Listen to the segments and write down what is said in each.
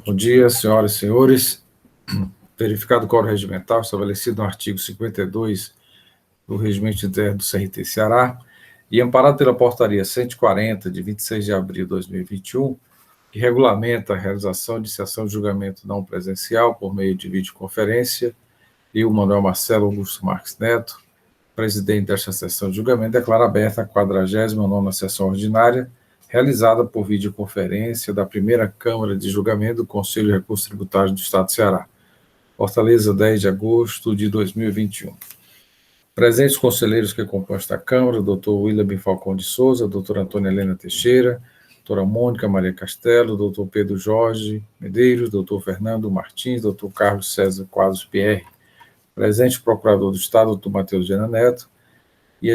Bom dia, senhoras e senhores. Verificado o quórum regimental estabelecido no artigo 52 do Regimento Interno do CRT Ceará e amparado pela Portaria 140, de 26 de abril de 2021, que regulamenta a realização de sessão de julgamento não presencial por meio de videoconferência, e o Manuel Marcelo Augusto Marques Neto, presidente desta sessão de julgamento, declara aberta a 49ª sessão ordinária, realizada por videoconferência da primeira Câmara de Julgamento do Conselho de Recursos Tributários do Estado de Ceará. Fortaleza, 10 de agosto de 2021. Presentes os conselheiros que compõem esta Câmara: Dr. William Falcão de Souza, doutora Antônia Helena Teixeira, doutora Mônica Maria Castelo, doutor Pedro Jorge Medeiros, doutor Fernando Martins, doutor Carlos César Quadros Pierre. Presente o procurador do Estado, doutor Matheus Viana Neto, e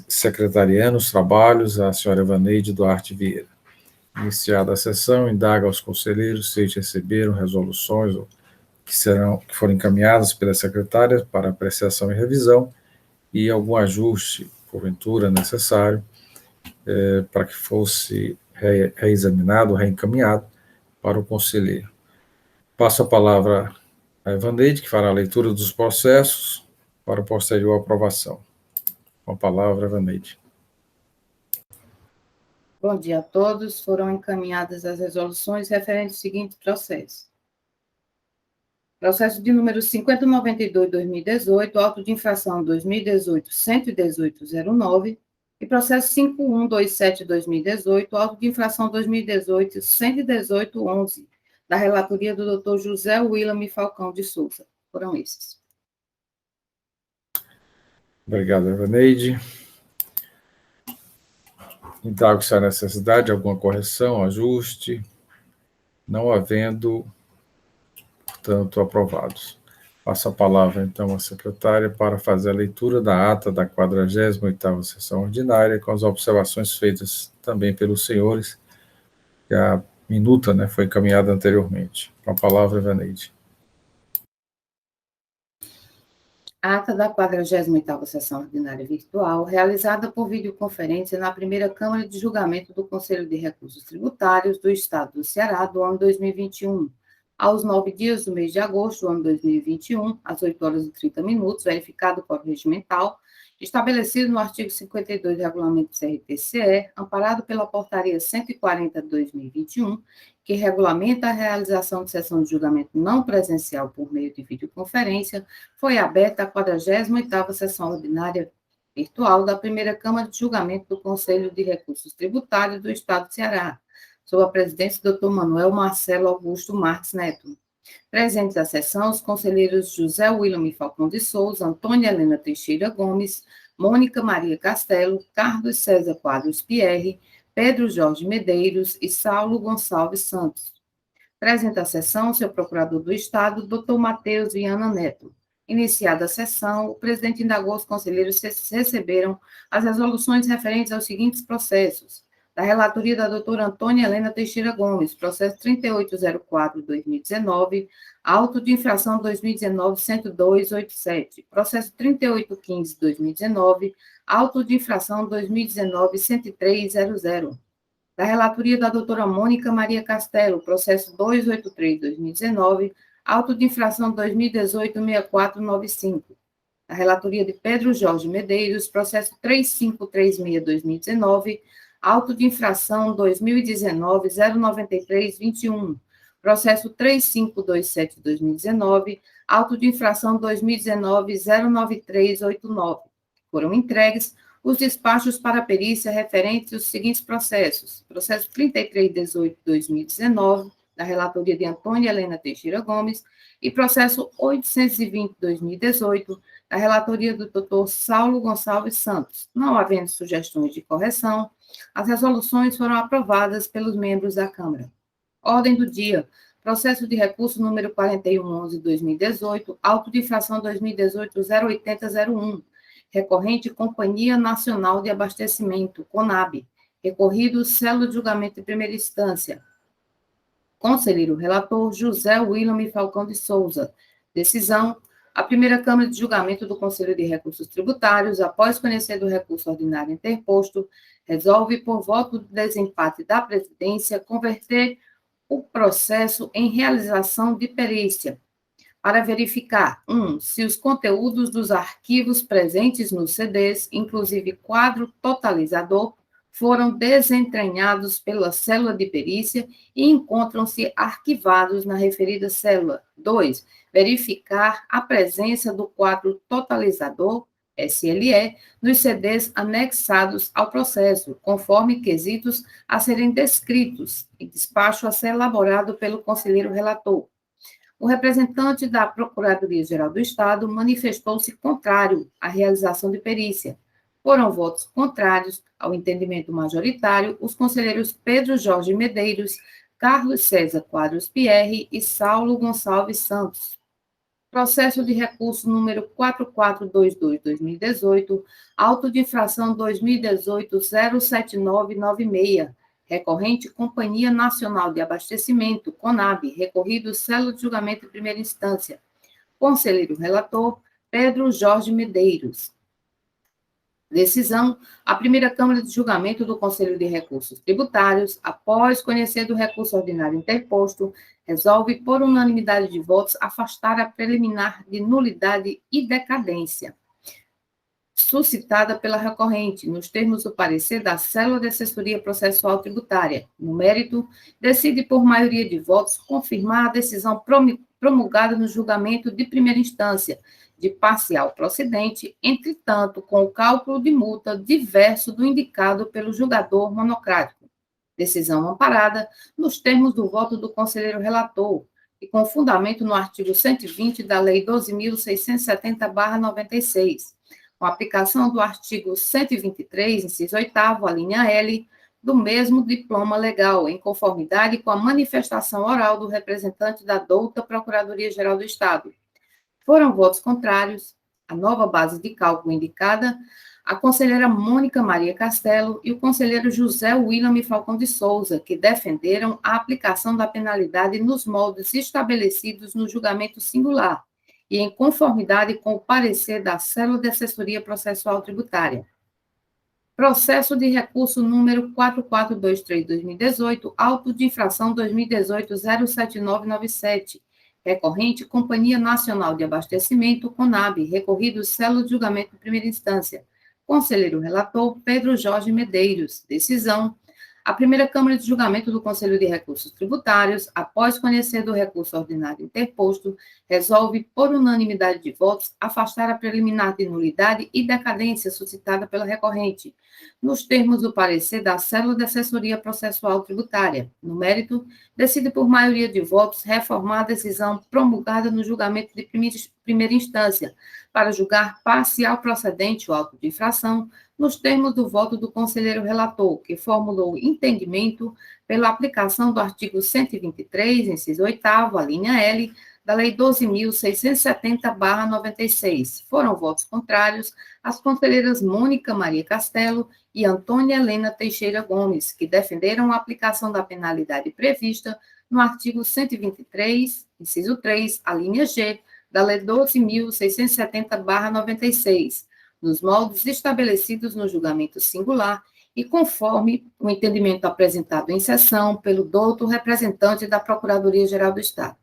secretariando os trabalhos, a senhora Evaneide Duarte Vieira. Iniciada a sessão, indaga aos conselheiros se eles receberam resoluções que foram encaminhadas pela secretária para apreciação e revisão, e algum ajuste, porventura, necessário, para que fosse reexaminado, reencaminhado para o conselheiro. Passo a palavra a Evaneide, que fará a leitura dos processos para posterior aprovação. Com a palavra, Evaneide. Bom dia a todos. Foram encaminhadas as resoluções referentes ao seguinte processo. Processo de número 5092/2018, auto de infração 2018-11809, e processo 5127/2018, auto de infração 2018-11811, da relatoria do Dr. José William Falcão de Souza. Foram esses. Obrigado, Evaneide. Indago se há necessidade de alguma correção, ajuste. Não havendo, portanto, aprovados. Passo a palavra, então, à secretária para fazer a leitura da ata da 48ª sessão ordinária, com as observações feitas também pelos senhores, que a minuta, foi encaminhada anteriormente. Com a palavra, Evaneide. Ata da 48ª sessão ordinária virtual, realizada por videoconferência na primeira Câmara de Julgamento do Conselho de Recursos Tributários do Estado do Ceará do ano 2021, aos 9 dias do mês de agosto do ano 2021, às 8h30, verificado o quórum regimental, estabelecido no artigo 52 do Regulamento CRT-CE, amparado pela Portaria 140 de 2021, que regulamenta a realização de sessão de julgamento não presencial por meio de videoconferência, foi aberta a 48ª sessão ordinária virtual da primeira Câmara de Julgamento do Conselho de Recursos Tributários do Estado de Ceará, sob a presidência do Dr. Manuel Marcelo Augusto Marques Neto. Presentes à sessão, os conselheiros José William Falcão de Souza, Antônia Helena Teixeira Gomes, Mônica Maria Castelo, Carlos César Quadros Pierre, Pedro Jorge Medeiros e Saulo Gonçalves Santos. Presente à sessão, o seu procurador do Estado, Dr. Matheus Viana Neto. Iniciada a sessão, o presidente indagou os conselheiros se receberam as resoluções referentes aos seguintes processos: da relatoria da doutora Antônia Helena Teixeira Gomes, processo 3804/2019, auto de infração 2019-10287, processo 3815/2019, auto de infração 2019-10300, da relatoria da doutora Mônica Maria Castelo, processo 283/2019, auto de infração 2018-6495, da relatoria de Pedro Jorge Medeiros, processo 3536/2019, auto de infração 2019-09321, processo 3527/2019, auto de infração 2019-09389. Foram entregues os despachos para perícia referentes aos seguintes processos: processo 3318/2019, da relatoria de Antônia Helena Teixeira Gomes, e processo 820/2018, da relatoria do Dr. Saulo Gonçalves Santos. Não havendo sugestões de correção, as resoluções foram aprovadas pelos membros da Câmara. Ordem do dia: processo de recurso número 4111/2018, auto de infração 2018-08001, recorrente Companhia Nacional de Abastecimento, CONAB, recorrido célula de julgamento de primeira instância. Conselheiro relator José William Falcão de Souza. Decisão: a primeira Câmara de Julgamento do Conselho de Recursos Tributários, após conhecer do recurso ordinário interposto, resolve, por voto de desempate da presidência, converter o processo em realização de perícia, para verificar, 1, se os conteúdos dos arquivos presentes nos CDs, inclusive quadro totalizador, foram desentranhados pela célula de perícia e encontram-se arquivados na referida célula. 2, verificar a presença do quadro totalizador, SLE, nos CDs anexados ao processo, conforme quesitos a serem descritos, e despacho a ser elaborado pelo conselheiro relator. O representante da Procuradoria-Geral do Estado manifestou-se contrário à realização de perícia. Foram votos contrários ao entendimento majoritário os conselheiros Pedro Jorge Medeiros, Carlos César Quadros Pierre e Saulo Gonçalves Santos. Processo de recurso número 4422-2018, auto de infração 2018-07996, recorrente Companhia Nacional de Abastecimento, CONAB, recorrido célula de julgamento em primeira instância. Conselheiro relator, Pedro Jorge Medeiros. Decisão: a primeira Câmara de Julgamento do Conselho de Recursos Tributários, após conhecer do recurso ordinário interposto, resolve, por unanimidade de votos, afastar a preliminar de nulidade e decadência suscitada pela recorrente, nos termos do parecer da Célula de Assessoria Processual Tributária. No mérito, decide por maioria de votos confirmar a decisão promulgada no julgamento de primeira instância, de parcial procedente, entretanto, com o cálculo de multa diverso do indicado pelo julgador monocrático. Decisão amparada nos termos do voto do conselheiro relator, e com fundamento no artigo 120 da Lei 12.670/96, com aplicação do artigo 123, inciso 8º, a linha L, do mesmo diploma legal, em conformidade com a manifestação oral do representante da douta Procuradoria-Geral do Estado. Foram votos contrários à nova base de cálculo indicada a conselheira Mônica Maria Castelo e o conselheiro José William Falcão de Souza, que defenderam a aplicação da penalidade nos moldes estabelecidos no julgamento singular, e em conformidade com o parecer da Célula de Assessoria Processual Tributária. Processo de recurso número 4423-2018, auto de infração 2018-07997, recorrente Companhia Nacional de Abastecimento, CONAB, recorrido célula de julgamento de primeira instância. Conselheiro relator, Pedro Jorge Medeiros. Decisão: a primeira Câmara de Julgamento do Conselho de Recursos Tributários, após conhecer do recurso ordinário interposto, resolve, por unanimidade de votos, afastar a preliminar de nulidade e decadência suscitada pela recorrente, nos termos do parecer da Célula de Assessoria Processual Tributária. No mérito, decide por maioria de votos reformar a decisão promulgada no julgamento de primeira instância, para julgar parcial procedente o auto de infração, nos termos do voto do conselheiro relator, que formulou entendimento pela aplicação do artigo 123, inciso 8º, a linha L, da Lei 12.670/96. Foram votos contrários as conselheiras Mônica Maria Castelo e Antônia Helena Teixeira Gomes, que defenderam a aplicação da penalidade prevista no artigo 123, inciso 3, a linha G, da Lei 12.670/96, nos moldes estabelecidos no julgamento singular e conforme o entendimento apresentado em sessão pelo douto representante da Procuradoria-Geral do Estado.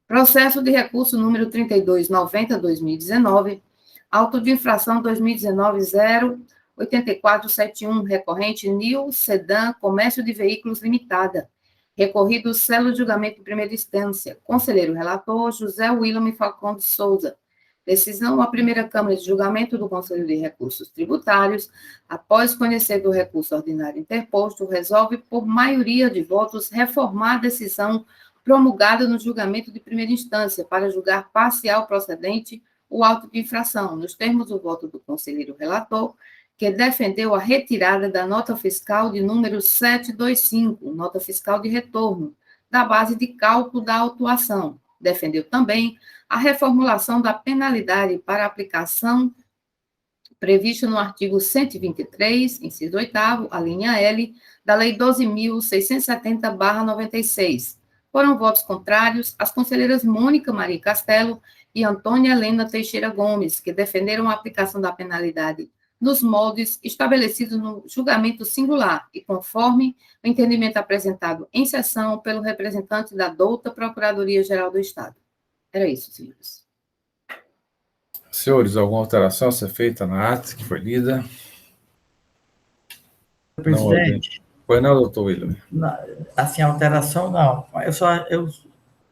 Processo de recurso número 3290-2019, auto de infração 2019-08471, recorrente Nil Sedan Comércio de Veículos Limitada, recorrido célula de julgamento de primeira instância. Conselheiro relator, José William Falcão de Souza. Decisão: a primeira Câmara de Julgamento do Conselho de Recursos Tributários, após conhecer do recurso ordinário interposto, resolve, por maioria de votos, reformar a decisão promulgada no julgamento de primeira instância, para julgar parcial procedente o auto de infração, nos termos do voto do conselheiro relator, que defendeu a retirada da nota fiscal de número 725, nota fiscal de retorno, da base de cálculo da autuação. Defendeu também a reformulação da penalidade para aplicação prevista no artigo 123, inciso 8º, a linha L, da Lei 12.670/96. Foram votos contrários as conselheiras Mônica Maria Castelo e Antônia Helena Teixeira Gomes, que defenderam a aplicação da penalidade nos moldes estabelecidos no julgamento singular e conforme o entendimento apresentado em sessão pelo representante da douta Procuradoria-Geral do Estado. Era isso, senhores. Senhores, alguma alteração a ser feita na ata que foi lida? Presidente. Pois não, doutor William? Assim, alteração não. Eu não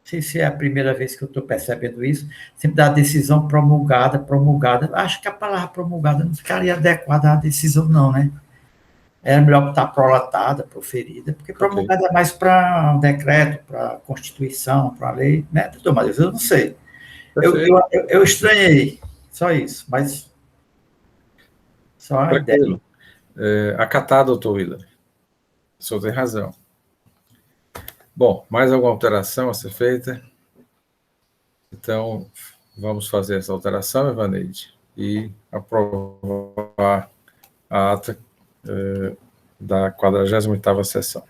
sei se é a primeira vez que eu estou percebendo isso, sempre da decisão promulgada. Acho que a palavra promulgada não ficaria adequada à decisão, não, né? Era melhor botar prolatada, proferida, porque promulgada é mais para um decreto, para Constituição, para a lei, né, doutor Matheus? Eu não sei. Eu estranhei, só isso, mas só a ideia. Acatado, doutor William. O senhor tem razão. Bom, mais alguma alteração a ser feita? Então, vamos fazer essa alteração, Evaneide, e aprovar a ata da 48ª sessão.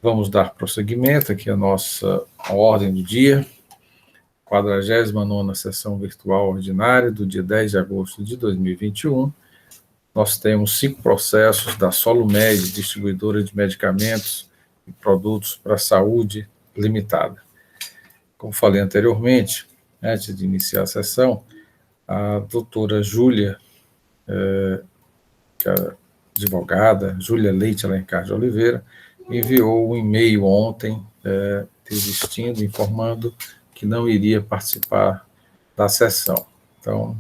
Vamos dar prosseguimento aqui à nossa ordem do dia, 49ª sessão virtual ordinária do dia 10 de agosto de 2021. Nós temos 5 processos da Solumed, distribuidora de medicamentos e produtos para a saúde limitada. Como falei anteriormente, antes de iniciar a sessão, a doutora Júlia, que é advogada, Júlia Leite Alencar de Oliveira, enviou um e-mail ontem, desistindo, informando que não iria participar da sessão. Então,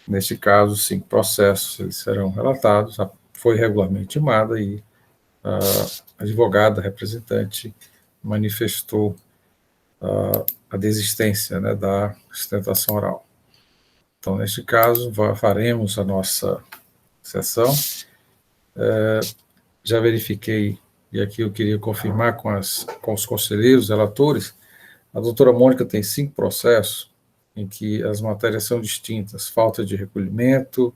neste caso, 5 processos eles serão relatados, foi regularmente intimada e a advogada representante manifestou a desistência, né, da sustentação oral. Então, neste caso, faremos a nossa sessão. Já verifiquei, e aqui eu queria confirmar com os conselheiros, relatores, a doutora Mônica tem 5 processos em que as matérias são distintas, falta de recolhimento,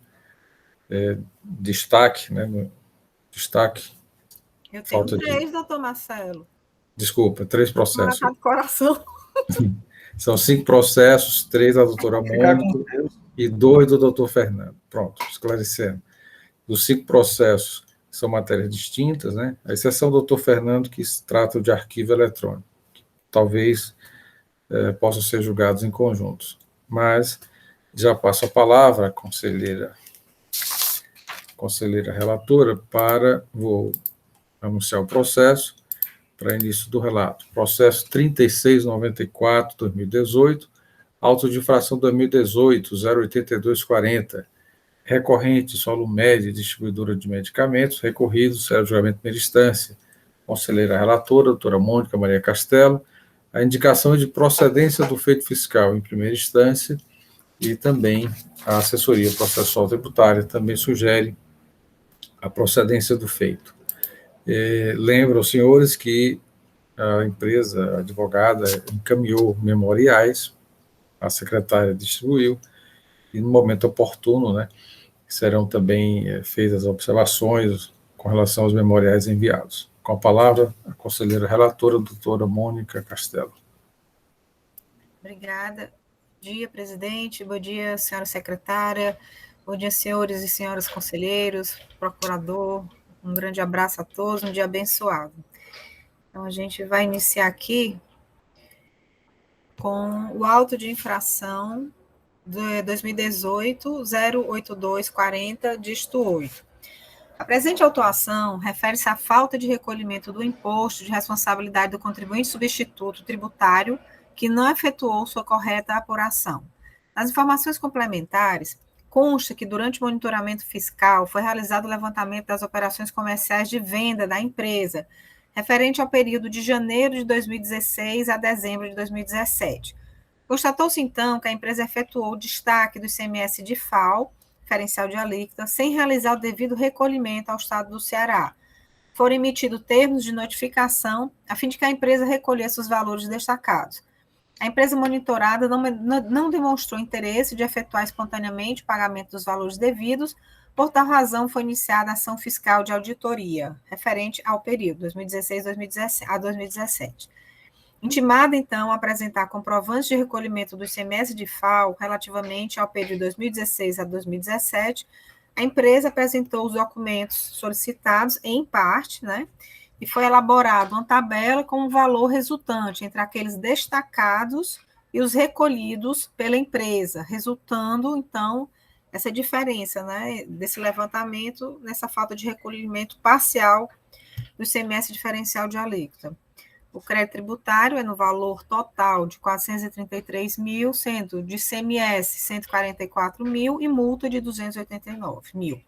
destaque, né, destaque. Eu tenho 3, doutor Marcelo. Desculpa, 3 processos. De coração. São 5 processos, 3 da doutora Mônica e 2 do doutor Fernando. Pronto, esclarecendo. Os 5 processos são matérias distintas, né? A exceção do doutor Fernando, que trata de arquivo eletrônico. Talvez possam ser julgados em conjuntos. Mas já passo a palavra à conselheira relatora vou anunciar o processo para início do relato. Processo 3694/2018, auto de infração 2018, 08240, recorrente Solumed, distribuidora de medicamentos, recorrido, será julgamento de primeira instância. Conselheira relatora, doutora Mônica Maria Castelo, a indicação de procedência do feito fiscal em primeira instância e também a assessoria processual tributária também sugere a procedência do feito. Lembro aos senhores que a empresa, a advogada, encaminhou memoriais, a secretária distribuiu, e no momento oportuno, né, serão também feitas observações com relação aos memoriais enviados. Com a palavra, a conselheira relatora, doutora Mônica Castelo. Obrigada. Bom dia, presidente. Bom dia, senhora secretária. Bom dia, senhores e senhoras conselheiros, procurador. Um grande abraço a todos, um dia abençoado. Então, a gente vai iniciar aqui com o auto de infração de 2018-08240, dígito 8. A presente autuação refere-se à falta de recolhimento do imposto de responsabilidade do contribuinte substituto tributário que não efetuou sua correta apuração. Nas informações complementares, consta que durante o monitoramento fiscal foi realizado o levantamento das operações comerciais de venda da empresa, referente ao período de janeiro de 2016 a dezembro de 2017. Constatou-se, então, que a empresa efetuou o destaque do ICMS de FAO, diferencial de alíquota, sem realizar o devido recolhimento ao Estado do Ceará. Foram emitidos termos de notificação a fim de que a empresa recolhesse os valores destacados. A empresa monitorada não demonstrou interesse de efetuar espontaneamente o pagamento dos valores devidos, por tal razão foi iniciada a ação fiscal de auditoria, referente ao período 2016 a 2017. Intimada, então, a apresentar comprovantes de recolhimento do ICMS de FAO relativamente ao período 2016 a 2017, A empresa apresentou os documentos solicitados em parte, né? E foi elaborada uma tabela com o valor resultante entre aqueles destacados e os recolhidos pela empresa, resultando, então, essa diferença, né, desse levantamento, nessa falta de recolhimento parcial do ICMS diferencial de alíquota. O crédito tributário é no valor total de 433 mil, sendo de ICMS 144 mil e multa de 289 mil.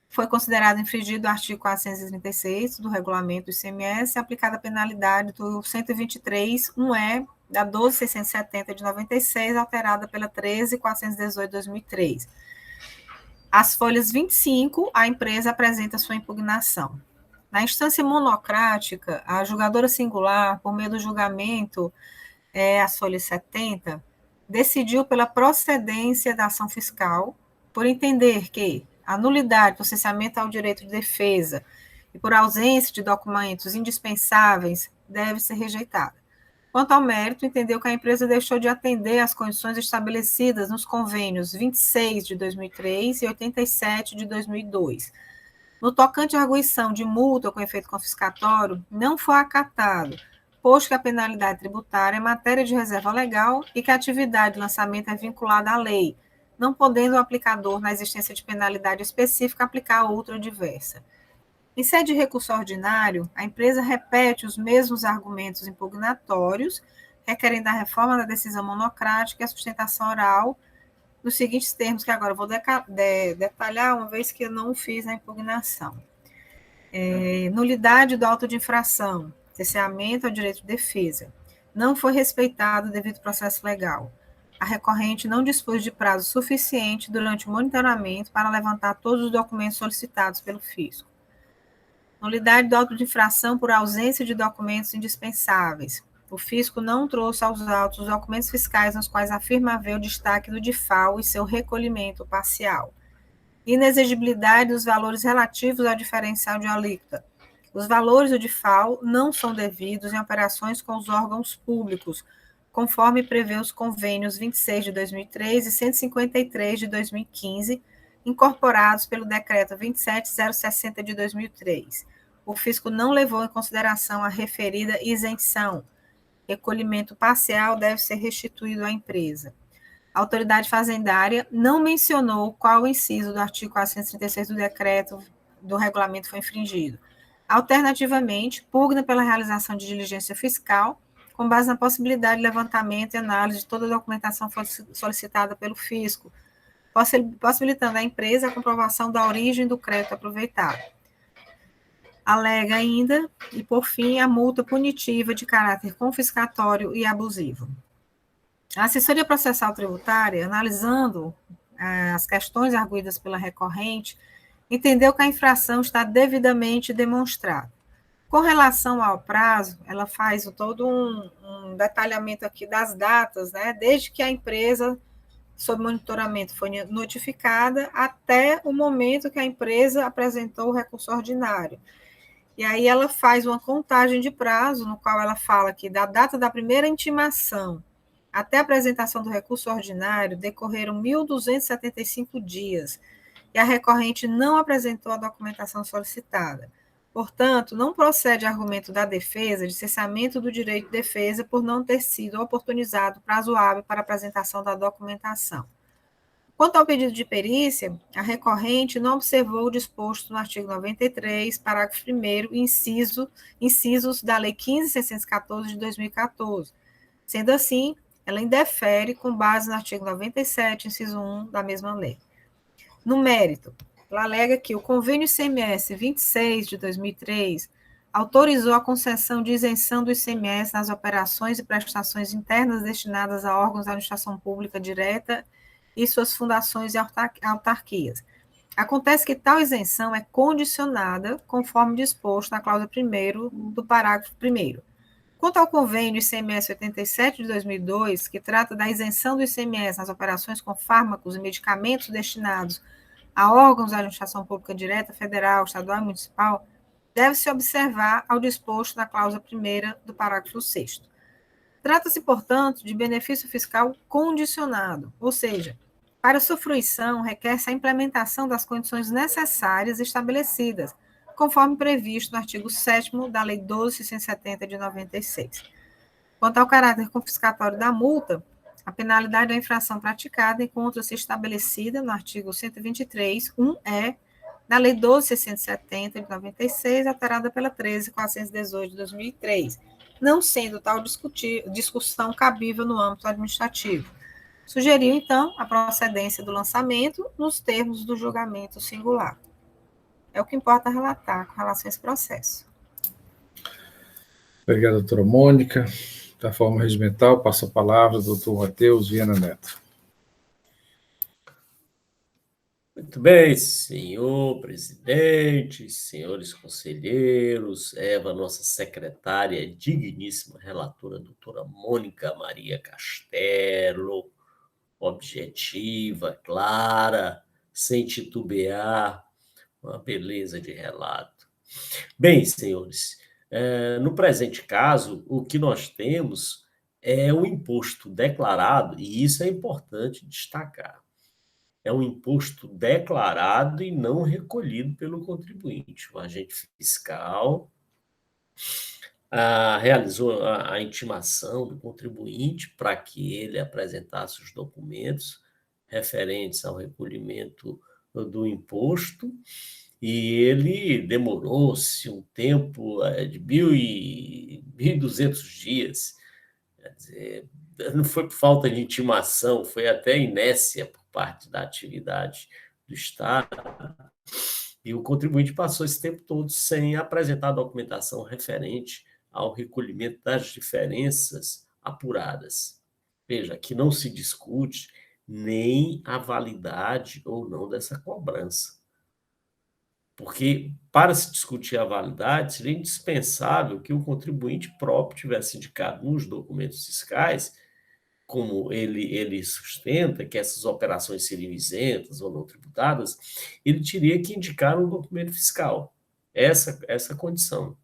Foi considerado infringido o artigo 436 do regulamento do ICMS, aplicada a penalidade do 123.1e da 12.670 de 96, alterada pela 13.418 de 2003. As folhas 25, a empresa apresenta sua impugnação. Na instância monocrática, a julgadora singular, por meio do julgamento, as folhas 70, decidiu pela procedência da ação fiscal, por entender que a nulidade do cessamento ao direito de defesa e por ausência de documentos indispensáveis deve ser rejeitada. Quanto ao mérito, entendeu que a empresa deixou de atender às condições estabelecidas nos convênios 26 de 2003 e 87 de 2002. No tocante à arguição de multa com efeito confiscatório, não foi acatado, posto que a penalidade tributária é matéria de reserva legal e que a atividade de lançamento é vinculada à lei, não podendo o aplicador, na existência de penalidade específica, aplicar outra diversa. Em sede de recurso ordinário, a empresa repete os mesmos argumentos impugnatórios, requerendo a reforma da decisão monocrática e a sustentação oral, nos seguintes termos, que agora eu vou detalhar, uma vez que eu não fiz a impugnação. Nulidade do auto de infração, cerceamento ao direito de defesa. Não foi respeitado o devido processo legal. A recorrente não dispôs de prazo suficiente durante o monitoramento para levantar todos os documentos solicitados pelo fisco. Nulidade do auto de infração por ausência de documentos indispensáveis. O fisco não trouxe aos autos os documentos fiscais nos quais afirma haver o destaque do DIFAL e seu recolhimento parcial. Inexigibilidade dos valores relativos ao diferencial de alíquota. Os valores do DIFAL não são devidos em operações com os órgãos públicos, conforme prevê os convênios 26 de 2003 e 153 de 2015, incorporados pelo decreto 27060 de 2003. O fisco não levou em consideração a referida isenção. Recolhimento parcial deve ser restituído à empresa. A autoridade fazendária não mencionou qual inciso do artigo 436 do decreto do regulamento foi infringido. Alternativamente, pugna pela realização de diligência fiscal, com base na possibilidade de levantamento e análise de toda a documentação solicitada pelo fisco, possibilitando à empresa a comprovação da origem do crédito aproveitado. Alega ainda, e por fim, a multa punitiva de caráter confiscatório e abusivo. A assessoria processal tributária, analisando as questões arguidas pela recorrente, entendeu que a infração está devidamente demonstrada. Com relação ao prazo, ela faz todo um detalhamento aqui das datas, né, desde que a empresa, sob monitoramento, foi notificada até o momento que a empresa apresentou o recurso ordinário. E aí ela faz uma contagem de prazo, no qual ela fala que da data da primeira intimação até a apresentação do recurso ordinário decorreram 1.275 dias, e a recorrente não apresentou a documentação solicitada. Portanto, não procede argumento da defesa de cessamento do direito de defesa por não ter sido oportunizado prazo hábil para apresentação da documentação. Quanto ao pedido de perícia, a recorrente não observou o disposto no artigo 93, parágrafo 1º, incisos da Lei 15.614 de 2014. Sendo assim, ela indefere com base no artigo 97, inciso 1 da mesma lei. No mérito, ela alega que o convênio ICMS 26 de 2003 autorizou a concessão de isenção do ICMS nas operações e prestações internas destinadas a órgãos da administração pública direta e suas fundações e autarquias. Acontece que tal isenção é condicionada conforme disposto na cláusula 1º do parágrafo 1º. Quanto ao convênio ICMS 87 de 2002, que trata da isenção do ICMS nas operações com fármacos e medicamentos destinados a órgãos da administração pública direta, federal, estadual e municipal, deve-se observar ao disposto na cláusula 1ª do parágrafo 6º. Trata-se, portanto, de benefício fiscal condicionado, ou seja, Para sua fruição, requer-se a implementação das condições necessárias estabelecidas, conforme previsto no artigo 7º da Lei 12.670 de 96. Quanto ao caráter confiscatório da multa, a penalidade da infração praticada encontra-se estabelecida no artigo 123, 1E, da Lei 12.670 de 96, alterada pela 13.418 de 2003, não sendo tal discussão cabível no âmbito administrativo. Sugeriu, então, a procedência do lançamento nos termos do julgamento singular. É o que importa relatar com relação a esse processo. Obrigado, doutora Mônica. Da forma regimental, passo a palavra ao doutor Matheus Viana Neto. Muito bem, senhor presidente, senhores conselheiros, Eva, nossa secretária, digníssima relatora, doutora Mônica Maria Castelo, objetiva, clara, sem titubear, uma beleza de relato. Bem, senhores, no presente caso, o que nós temos é um imposto declarado, e isso é importante destacar. É um imposto declarado e não recolhido pelo contribuinte. O agente fiscal realizou a intimação do contribuinte para que ele apresentasse os documentos referentes ao recolhimento do imposto, e ele demorou-se um tempo de 1.200 dias. Quer dizer, não foi por falta de intimação, foi até inércia por parte da atividade do Estado, e o contribuinte passou esse tempo todo sem apresentar a documentação referente ao recolhimento das diferenças apuradas. Veja, aqui não se discute nem a validade ou não dessa cobrança. Porque, para se discutir a validade, seria indispensável que o contribuinte próprio tivesse indicado nos documentos fiscais, como ele sustenta que essas operações seriam isentas ou não tributadas, ele teria que indicar no documento fiscal essa condição.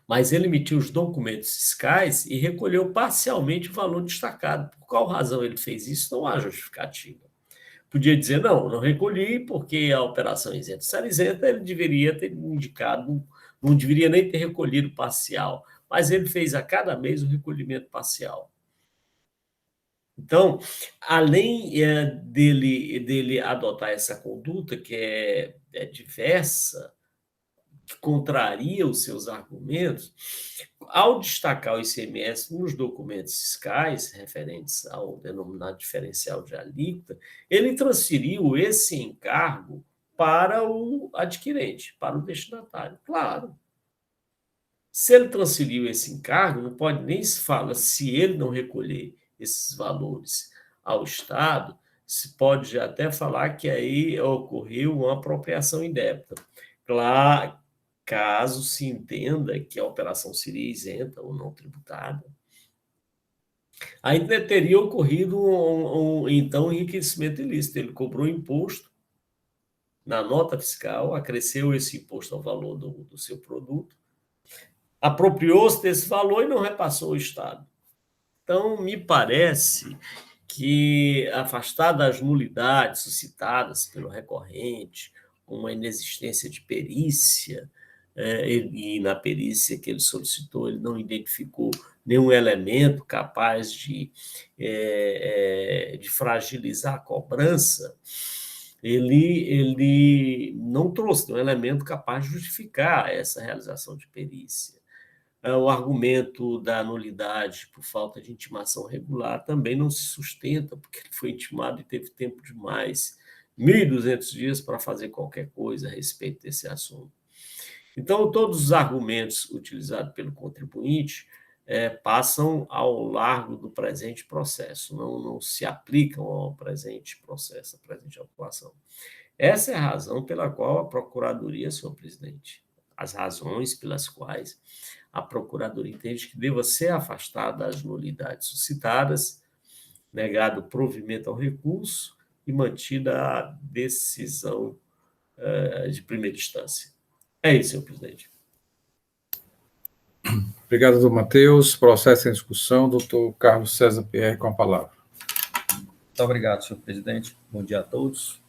Mas ele emitiu os documentos fiscais e recolheu parcialmente o valor destacado. Por qual razão ele fez isso? Não há justificativa. Podia dizer, não recolhi porque a operação é isenta. Se era isenta, ele deveria ter indicado, não deveria nem ter recolhido parcial, mas ele fez a cada mês o recolhimento parcial. Então, além dele adotar essa conduta que é diversa, que contraria os seus argumentos, ao destacar o ICMS nos documentos fiscais referentes ao denominado diferencial de alíquota, ele transferiu esse encargo para o adquirente, para o destinatário. Claro. Se ele transferiu esse encargo, não pode nem se falar, se ele não recolher esses valores ao Estado, se pode até falar que aí ocorreu uma apropriação indébita. Claro, caso se entenda que a operação seria isenta ou não tributada. Ainda teria ocorrido então, um enriquecimento ilícito. Ele cobrou imposto na nota fiscal, acresceu esse imposto ao valor do seu produto, apropriou-se desse valor e não repassou ao Estado. Então, me parece que, afastar das nulidades suscitadas pelo recorrente, uma inexistência de perícia, e na perícia que ele solicitou, ele não identificou nenhum elemento capaz de fragilizar a cobrança, ele não trouxe nenhum elemento capaz de justificar essa realização de perícia. O argumento da nulidade por falta de intimação regular também não se sustenta, porque ele foi intimado e teve tempo demais, 1.200 dias para fazer qualquer coisa a respeito desse assunto. Então, todos os argumentos utilizados pelo contribuinte passam ao largo do presente processo, não se aplicam ao presente processo, à presente atuação. Essa é a razão pela qual a Procuradoria, senhor presidente, as razões pelas quais a Procuradoria entende que deva ser afastada das nulidades suscitadas, negado o provimento ao recurso e mantida a decisão de primeira instância. É isso, senhor presidente. Obrigado, doutor Matheus. Processo em discussão. Doutor Carlos César Pierre, com a palavra. Muito obrigado, senhor presidente. Bom dia a todos,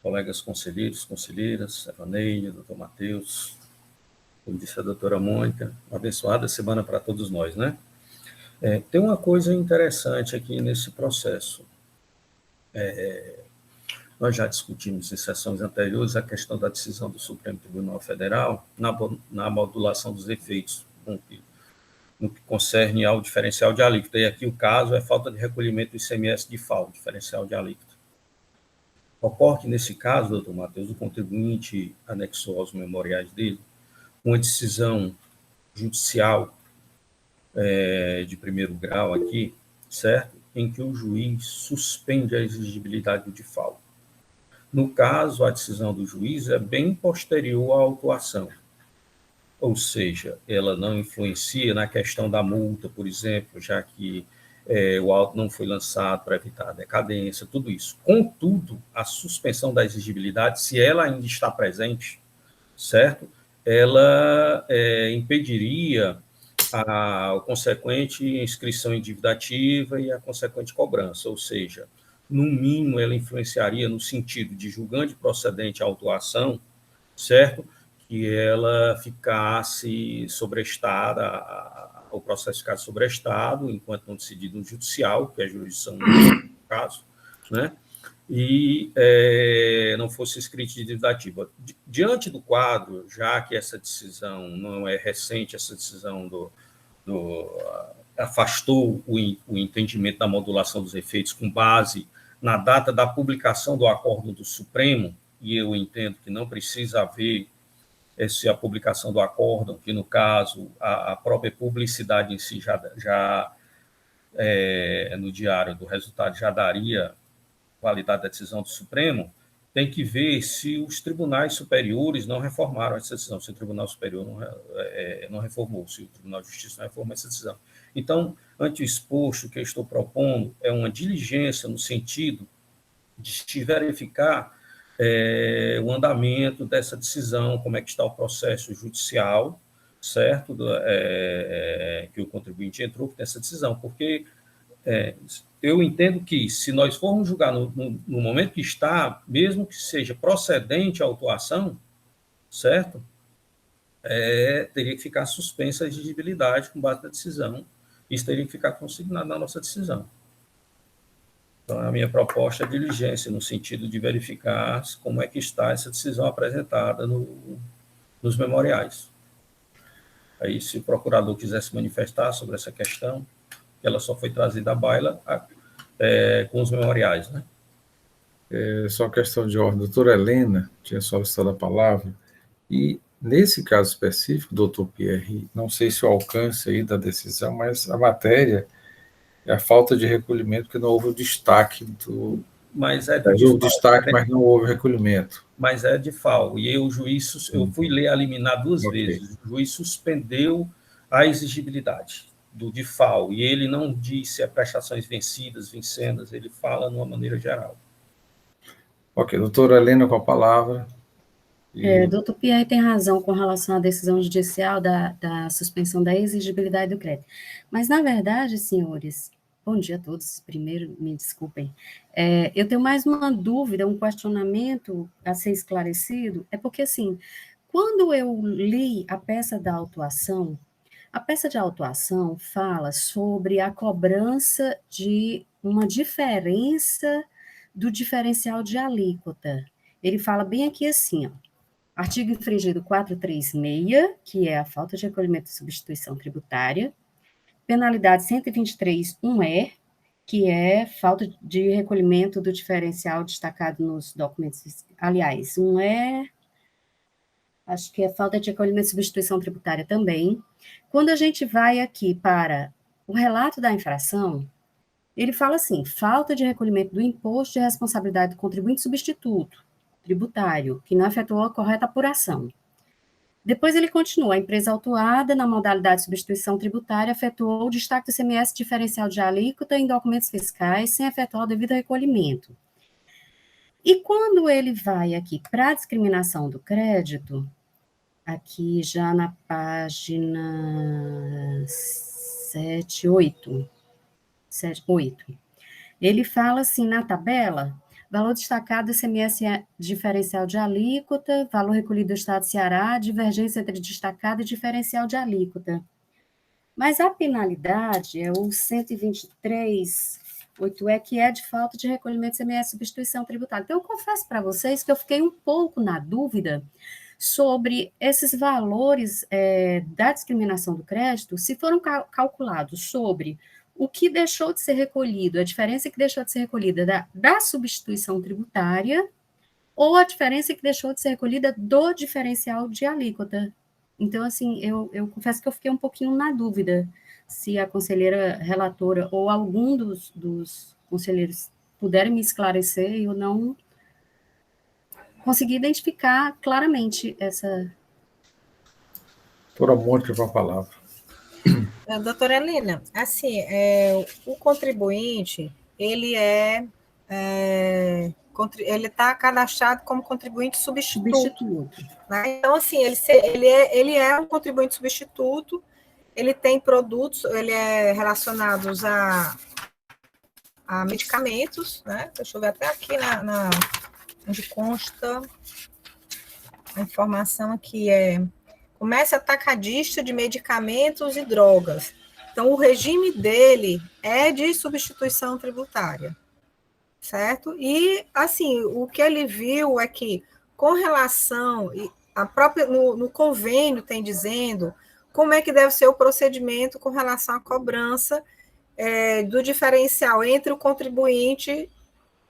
colegas conselheiros, conselheiras, Evaneide, doutor Matheus, como disse a doutora Mônica, uma abençoada semana para todos nós, né? Tem uma coisa interessante aqui nesse processo. Nós já discutimos em sessões anteriores a questão da decisão do Supremo Tribunal Federal na modulação dos efeitos, no que concerne ao diferencial de alíquota. E aqui o caso é falta de recolhimento do ICMS de FAO, diferencial de alíquota. Ocorre que, nesse caso, doutor Matheus, o contribuinte anexou aos memoriais dele uma decisão judicial de primeiro grau aqui, certo? Em que o juiz suspende a exigibilidade do DIFAL. No caso, a decisão do juiz é bem posterior à autuação, ou seja, ela não influencia na questão da multa, por exemplo, já que o auto não foi lançado para evitar a decadência, tudo isso. Contudo, a suspensão da exigibilidade, se ela ainda está presente, certo? Ela impediria a consequente inscrição em dívida ativa e a consequente cobrança, ou seja, no mínimo ela influenciaria no sentido de julgante procedente à autuação, certo? Que ela ficasse sobrestada, o processo ficasse sobrestado, enquanto não decidido no judicial, que é a jurisdição no caso, né? E não fosse escrito de dívida ativa. Diante do quadro, já que essa decisão não é recente, essa decisão afastou o entendimento da modulação dos efeitos com base na data da publicação do acórdão do Supremo, e eu entendo que não precisa haver a publicação do acórdão, que, no caso, a própria publicidade em si já no diário do resultado já daria validade da decisão do Supremo, tem que ver se os tribunais superiores não reformaram essa decisão, se o Tribunal Superior não reformou, se o Tribunal de Justiça não reformou essa decisão. Então, ante o exposto, o que eu estou propondo é uma diligência no sentido de verificar o andamento dessa decisão, como é que está o processo judicial, certo? Que o contribuinte entrou nessa decisão, porque eu entendo que, se nós formos julgar no momento que está, mesmo que seja procedente a autuação, certo? Teria que ficar suspensa a exigibilidade com base na decisão. Isso teria que ficar consignado na nossa decisão. Então, a minha proposta é diligência, no sentido de verificar como é que está essa decisão apresentada nos memoriais. Aí, se o procurador quiser se manifestar sobre essa questão, ela só foi trazida à baila com os memoriais, né? Só questão de ordem. Doutora Helena tinha solicitado a palavra, e nesse caso específico, doutor Pierre, não sei se o alcance aí da decisão, mas a matéria é a falta de recolhimento, porque não houve o destaque do... Mas houve destaque, mas não houve recolhimento. Mas é de FAO. E o juiz, eu fui ler a liminar duas vezes, o juiz suspendeu a exigibilidade do de FAO, e ele não disse prestações vencidas, vincendas, ele fala de uma maneira geral. Ok, doutora Helena com a palavra. Doutor Pierre tem razão com relação à decisão judicial da suspensão da exigibilidade do crédito. Mas, na verdade, senhores, bom dia a todos, primeiro, me desculpem, eu tenho mais uma dúvida, um questionamento a ser esclarecido, porque, assim, quando eu li a peça de autuação fala sobre a cobrança de uma diferença do diferencial de alíquota. Ele fala bem aqui assim, ó, artigo infringido 436, que é a falta de recolhimento de substituição tributária, penalidade 123.1e, que é falta de recolhimento do diferencial destacado nos documentos, aliás, acho que é falta de recolhimento de substituição tributária também. Quando a gente vai aqui para o relato da infração, ele fala assim, falta de recolhimento do imposto de responsabilidade do contribuinte substituto tributário, que não efetuou a correta apuração. Depois ele continua, a empresa autuada na modalidade de substituição tributária efetuou o destaque do ICMS diferencial de alíquota em documentos fiscais sem efetuar o devido recolhimento. E quando ele vai aqui para a discriminação do crédito, aqui já na página 8, Ele fala assim, na tabela, valor destacado ICMS diferencial de alíquota, valor recolhido do Estado do Ceará, divergência entre destacado e diferencial de alíquota. Mas a penalidade é o 123.8E, que é de falta de recolhimento de ICMS substituição tributária. Então, eu confesso para vocês que eu fiquei um pouco na dúvida sobre esses valores da discriminação do crédito, se foram calculados sobre o que deixou de ser recolhido, a diferença que deixou de ser recolhida da substituição tributária, ou a diferença que deixou de ser recolhida do diferencial de alíquota. Então, assim, eu confesso que eu fiquei um pouquinho na dúvida se a conselheira relatora ou algum dos conselheiros puderem me esclarecer, eu não consegui identificar claramente essa... Doutora Mônica, com a palavra. Doutora Helena, assim, o contribuinte, ele está cadastrado como contribuinte substituto. Né? Então, assim, ele é um contribuinte substituto, ele tem produtos, ele é relacionados a medicamentos, né? Deixa eu ver até aqui onde consta a informação aqui, comércio atacadista de medicamentos e drogas. Então, o regime dele é de substituição tributária, certo? E, assim, o que ele viu é que, com relação, no convênio tem dizendo como é que deve ser o procedimento com relação à cobrança do diferencial entre o contribuinte,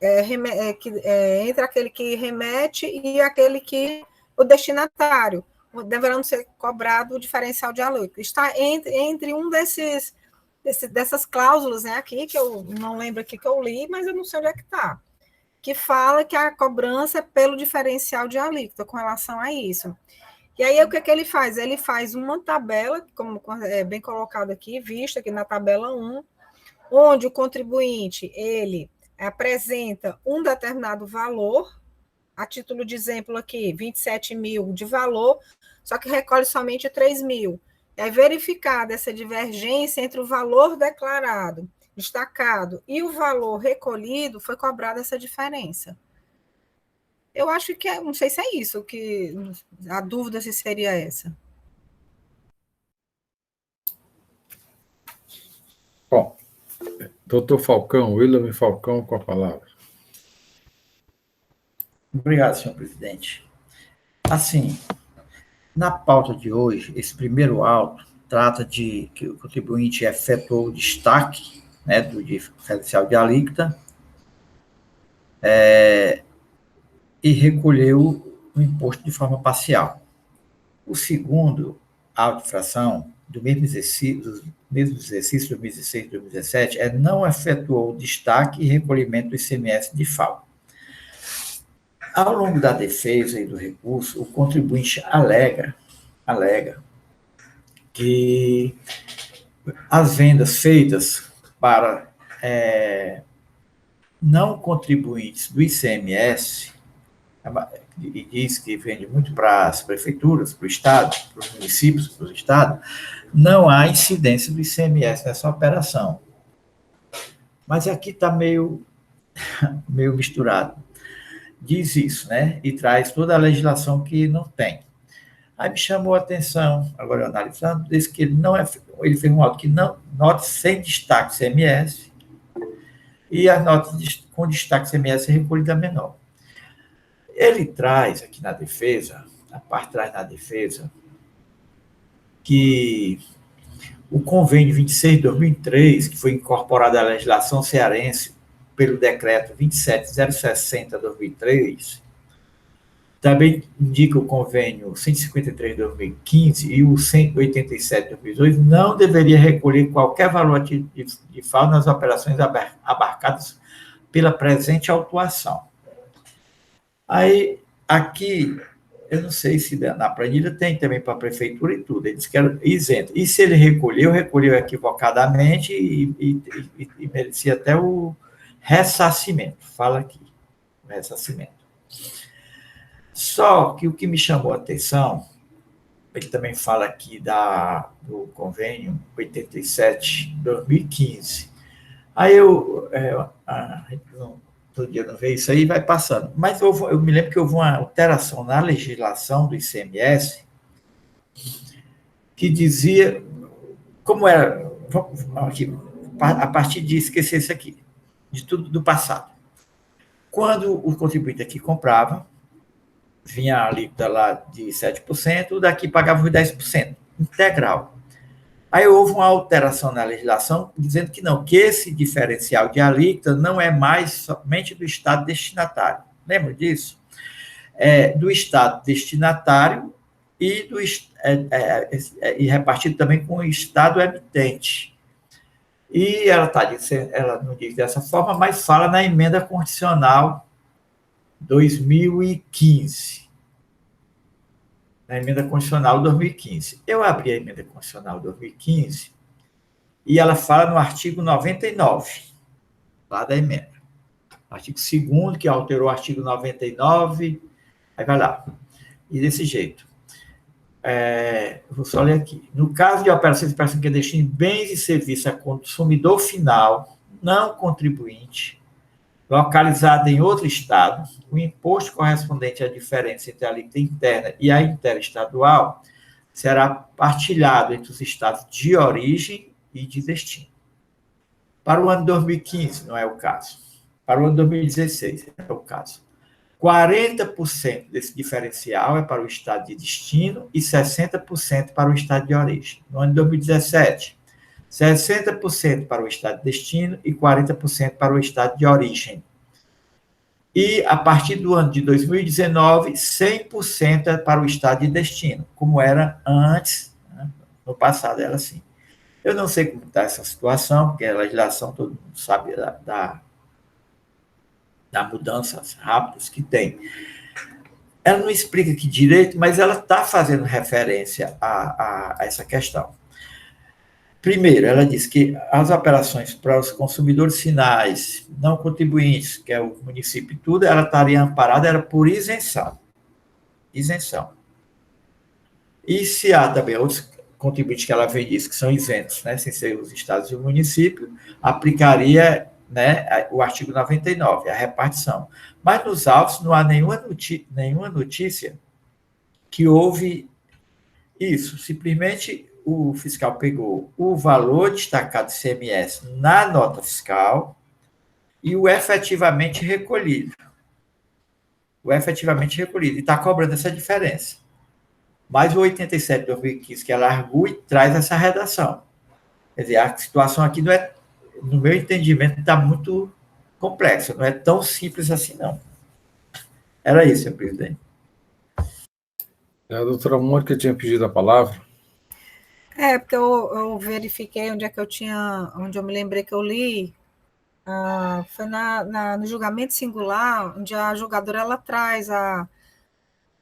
entre aquele que remete e aquele o destinatário, deverão ser cobrado o diferencial de alíquota. Está entre um dessas cláusulas, né, aqui, que eu não lembro aqui que eu li, mas eu não sei onde é que está, que fala que a cobrança é pelo diferencial de alíquota com relação a isso. E aí, o que ele faz? Ele faz uma tabela, como é bem colocado aqui, visto aqui na tabela 1, onde o contribuinte, ele apresenta um determinado valor, a título de exemplo aqui, 27 mil de valor, só que recolhe somente 3 mil. É verificada essa divergência entre o valor declarado, destacado, e o valor recolhido, foi cobrada essa diferença. Eu acho que, não sei se é isso, que a dúvida se seria essa. Bom, doutor Falcão, William Falcão, com a palavra. Obrigado, senhor presidente. Assim, na pauta de hoje, esse primeiro auto trata de que o contribuinte efetuou o destaque, né, do diferencial de alíquota e recolheu o imposto de forma parcial. O segundo auto de infração do mesmo exercício 2016, 2017, não efetuou o destaque e recolhimento do ICMS de FAO. Ao longo da defesa e do recurso, o contribuinte alega que as vendas feitas para não contribuintes do ICMS, e diz que vende muito para as prefeituras, para o Estado, para os municípios, para o Estado, não há incidência do ICMS nessa operação. Mas aqui está meio misturado. Diz isso, né? E traz toda a legislação que não tem. Aí me chamou a atenção, agora analisando, diz que ele fez um auto que não, notas sem destaque ICMS, e as notas com destaque ICMS recolhida menor. Ele traz aqui na defesa, a parte traz na defesa, que o convênio 26 de 2003, que foi incorporado à legislação cearense pelo decreto 27060 de 2003, também indica o convênio 153 de 2015 e o 187 de 2002, não deveria recolher qualquer valor de FAO nas operações abarcadas pela presente autuação. Aí, aqui, eu não sei se na planilha tem também para a prefeitura e tudo, eles querem isento. E se ele recolheu equivocadamente e merecia até o ressarcimento, fala aqui, o ressarcimento. Só que o que me chamou a atenção, ele também fala aqui do convênio 87 de 2015, Aí a gente todo dia não vê isso aí, vai passando. Mas eu me lembro que houve uma alteração na legislação do ICMS que dizia, como era, aqui, a partir de esquecer isso aqui, de tudo do passado. Quando o contribuinte aqui comprava, vinha a alíquota lá de 7%, o daqui pagava os 10%, integral. Aí houve uma alteração na legislação dizendo que não, que esse diferencial de alíquota não é mais somente do Estado destinatário. Lembra disso? Do Estado destinatário e, e repartido também com o Estado emitente. E ela não diz dessa forma, mas fala na emenda constitucional 2015. Na emenda constitucional 2015. Eu abri a emenda constitucional 2015 e ela fala no artigo 99, lá da emenda. Artigo 2º, que alterou o artigo 99, aí vai lá. E desse jeito. Vou só ler aqui. No caso de operações de prestação que destinem bens e serviços a consumidor final, não contribuinte, localizado em outro estado, o imposto correspondente à diferença entre a alíquota interna e a interestadual será partilhado entre os estados de origem e de destino. Para o ano 2015, não é o caso. Para o ano 2016, é o caso. 40% desse diferencial é para o estado de destino e 60% para o estado de origem. No ano de 2017, 60% para o estado de destino e 40% para o estado de origem. E, a partir do ano de 2019, 100% é para o estado de destino, como era antes, né? No passado era assim. Eu não sei como está essa situação, porque a legislação, todo mundo sabe da mudanças rápidas que tem. Ela não explica aqui direito, mas ela está fazendo referência a essa questão. Primeiro, ela diz que as operações para os consumidores finais, não contribuintes, que é o município e tudo, ela estaria amparada, era por isenção. Isenção. E se há também outros contribuintes que ela vem diz que são isentos, né, sem ser os estados e o município, aplicaria, né, o artigo 99, a repartição. Mas nos autos não há nenhuma notícia que houve isso. Simplesmente o fiscal pegou o valor destacado do ICMS na nota fiscal e o efetivamente recolhido. O efetivamente recolhido. E está cobrando essa diferença. Mas o 87 de 2015, que ela argui e traz essa redação. Quer dizer, a situação aqui não é, no meu entendimento, está muito complexa. Não é tão simples assim, não. Era isso, senhor presidente. A doutora Mônica tinha pedido a palavra. Porque eu verifiquei onde eu me lembrei que eu li, foi no julgamento singular, onde a julgadora ela traz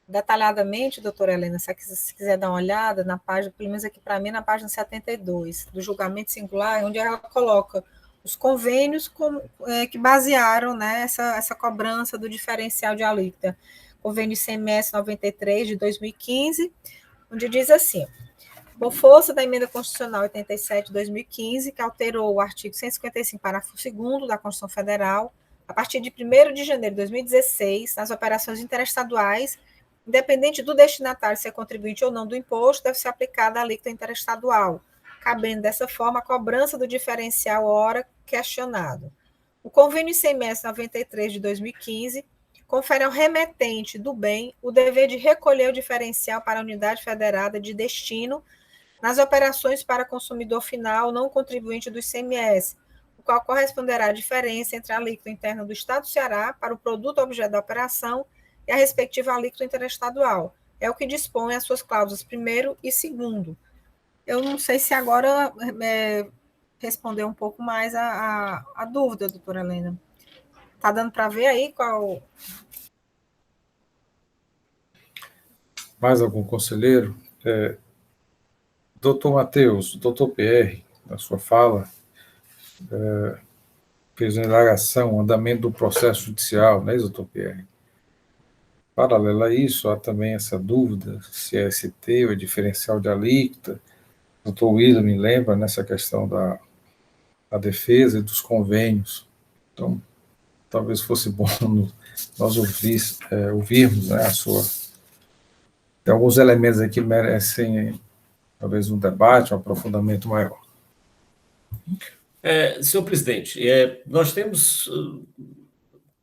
detalhadamente, doutora Helena, se quiser dar uma olhada na página, pelo menos aqui para mim, na página 72, do julgamento singular, onde ela coloca os convênios que basearam, né, essa cobrança do diferencial de alíquota. Convênio ICMS 93 de 2015, onde diz assim: por força da emenda constitucional 87 de 2015, que alterou o artigo 155, parágrafo 2º da Constituição Federal, a partir de 1º de janeiro de 2016, nas operações interestaduais, independente do destinatário ser contribuinte ou não do imposto, deve ser aplicada a alíquota interestadual, cabendo dessa forma a cobrança do diferencial hora questionado. O convênio ICMS 93 de 2015 confere ao remetente do bem o dever de recolher o diferencial para a unidade federada de destino nas operações para consumidor final não contribuinte do ICMS, o qual corresponderá à diferença entre a alíquota interna do Estado do Ceará para o produto objeto da operação e a respectiva alíquota interestadual. É o que dispõe as suas cláusulas 1º e 2º. Eu não sei se agora respondeu um pouco mais a dúvida, doutora Helena. Está dando para ver aí qual... Mais algum conselheiro? Doutor Matheus, doutor PR, na sua fala, fez uma indagação, andamento do processo judicial, não é isso, doutor PR? Paralelo a isso, há também essa dúvida se é ST ou é diferencial de alíquota. O doutor William me lembra nessa questão a defesa e dos convênios. Então, talvez fosse bom nós ouvirmos, né, a sua... Tem alguns elementos aqui que merecem, talvez, um debate, um aprofundamento maior. Senhor presidente, nós temos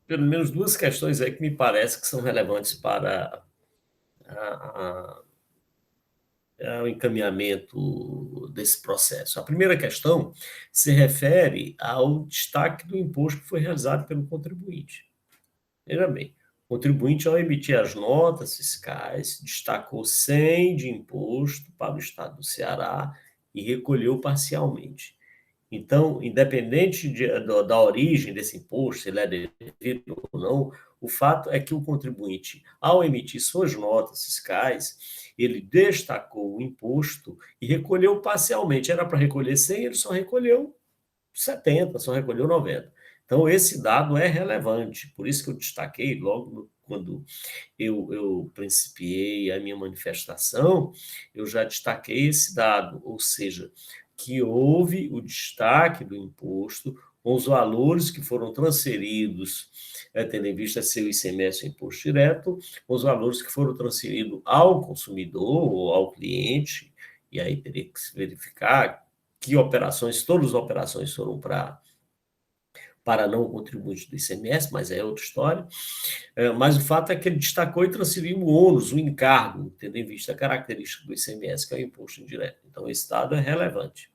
pelo menos duas questões aí que me parece que são relevantes para o encaminhamento desse processo. A primeira questão se refere ao destaque do imposto que foi realizado pelo contribuinte. Veja bem, o contribuinte, ao emitir as notas fiscais, destacou 100 de imposto para o estado do Ceará e recolheu parcialmente. Então, independente da origem desse imposto, se ele é devido ou não, o fato é que o contribuinte, ao emitir suas notas fiscais, ele destacou o imposto e recolheu parcialmente. Era para recolher 100, ele só recolheu 70, só recolheu 90. Então, esse dado é relevante, por isso que eu destaquei logo quando eu principiei a minha manifestação, eu já destaquei esse dado, ou seja, que houve o destaque do imposto com os valores que foram transferidos, tendo em vista seu ICMS, imposto direto, com os valores que foram transferidos ao consumidor ou ao cliente, e aí teria que se verificar que operações, todas as operações foram para não contribuinte do ICMS, mas é outra história. Mas o fato é que ele destacou e transferiu o ônus, o encargo, tendo em vista a característica do ICMS, que é o imposto indireto. Então, esse dado é relevante.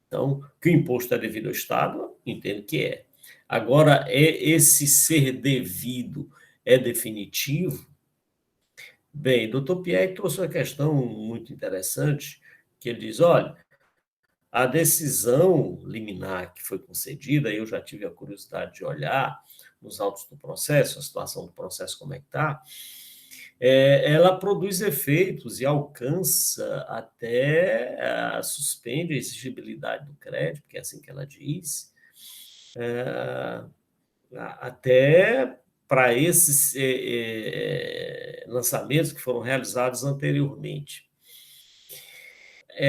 Então, que o imposto é devido ao Estado, entendo que é. Agora, esse ser devido é definitivo? Bem, doutor Pierre trouxe uma questão muito interessante, que ele diz, olha, a decisão liminar que foi concedida, eu já tive a curiosidade de olhar nos autos do processo, a situação do processo como é que está, ela produz efeitos e alcança até, suspende a exigibilidade do crédito, que é assim que ela diz, até para esses lançamentos que foram realizados anteriormente.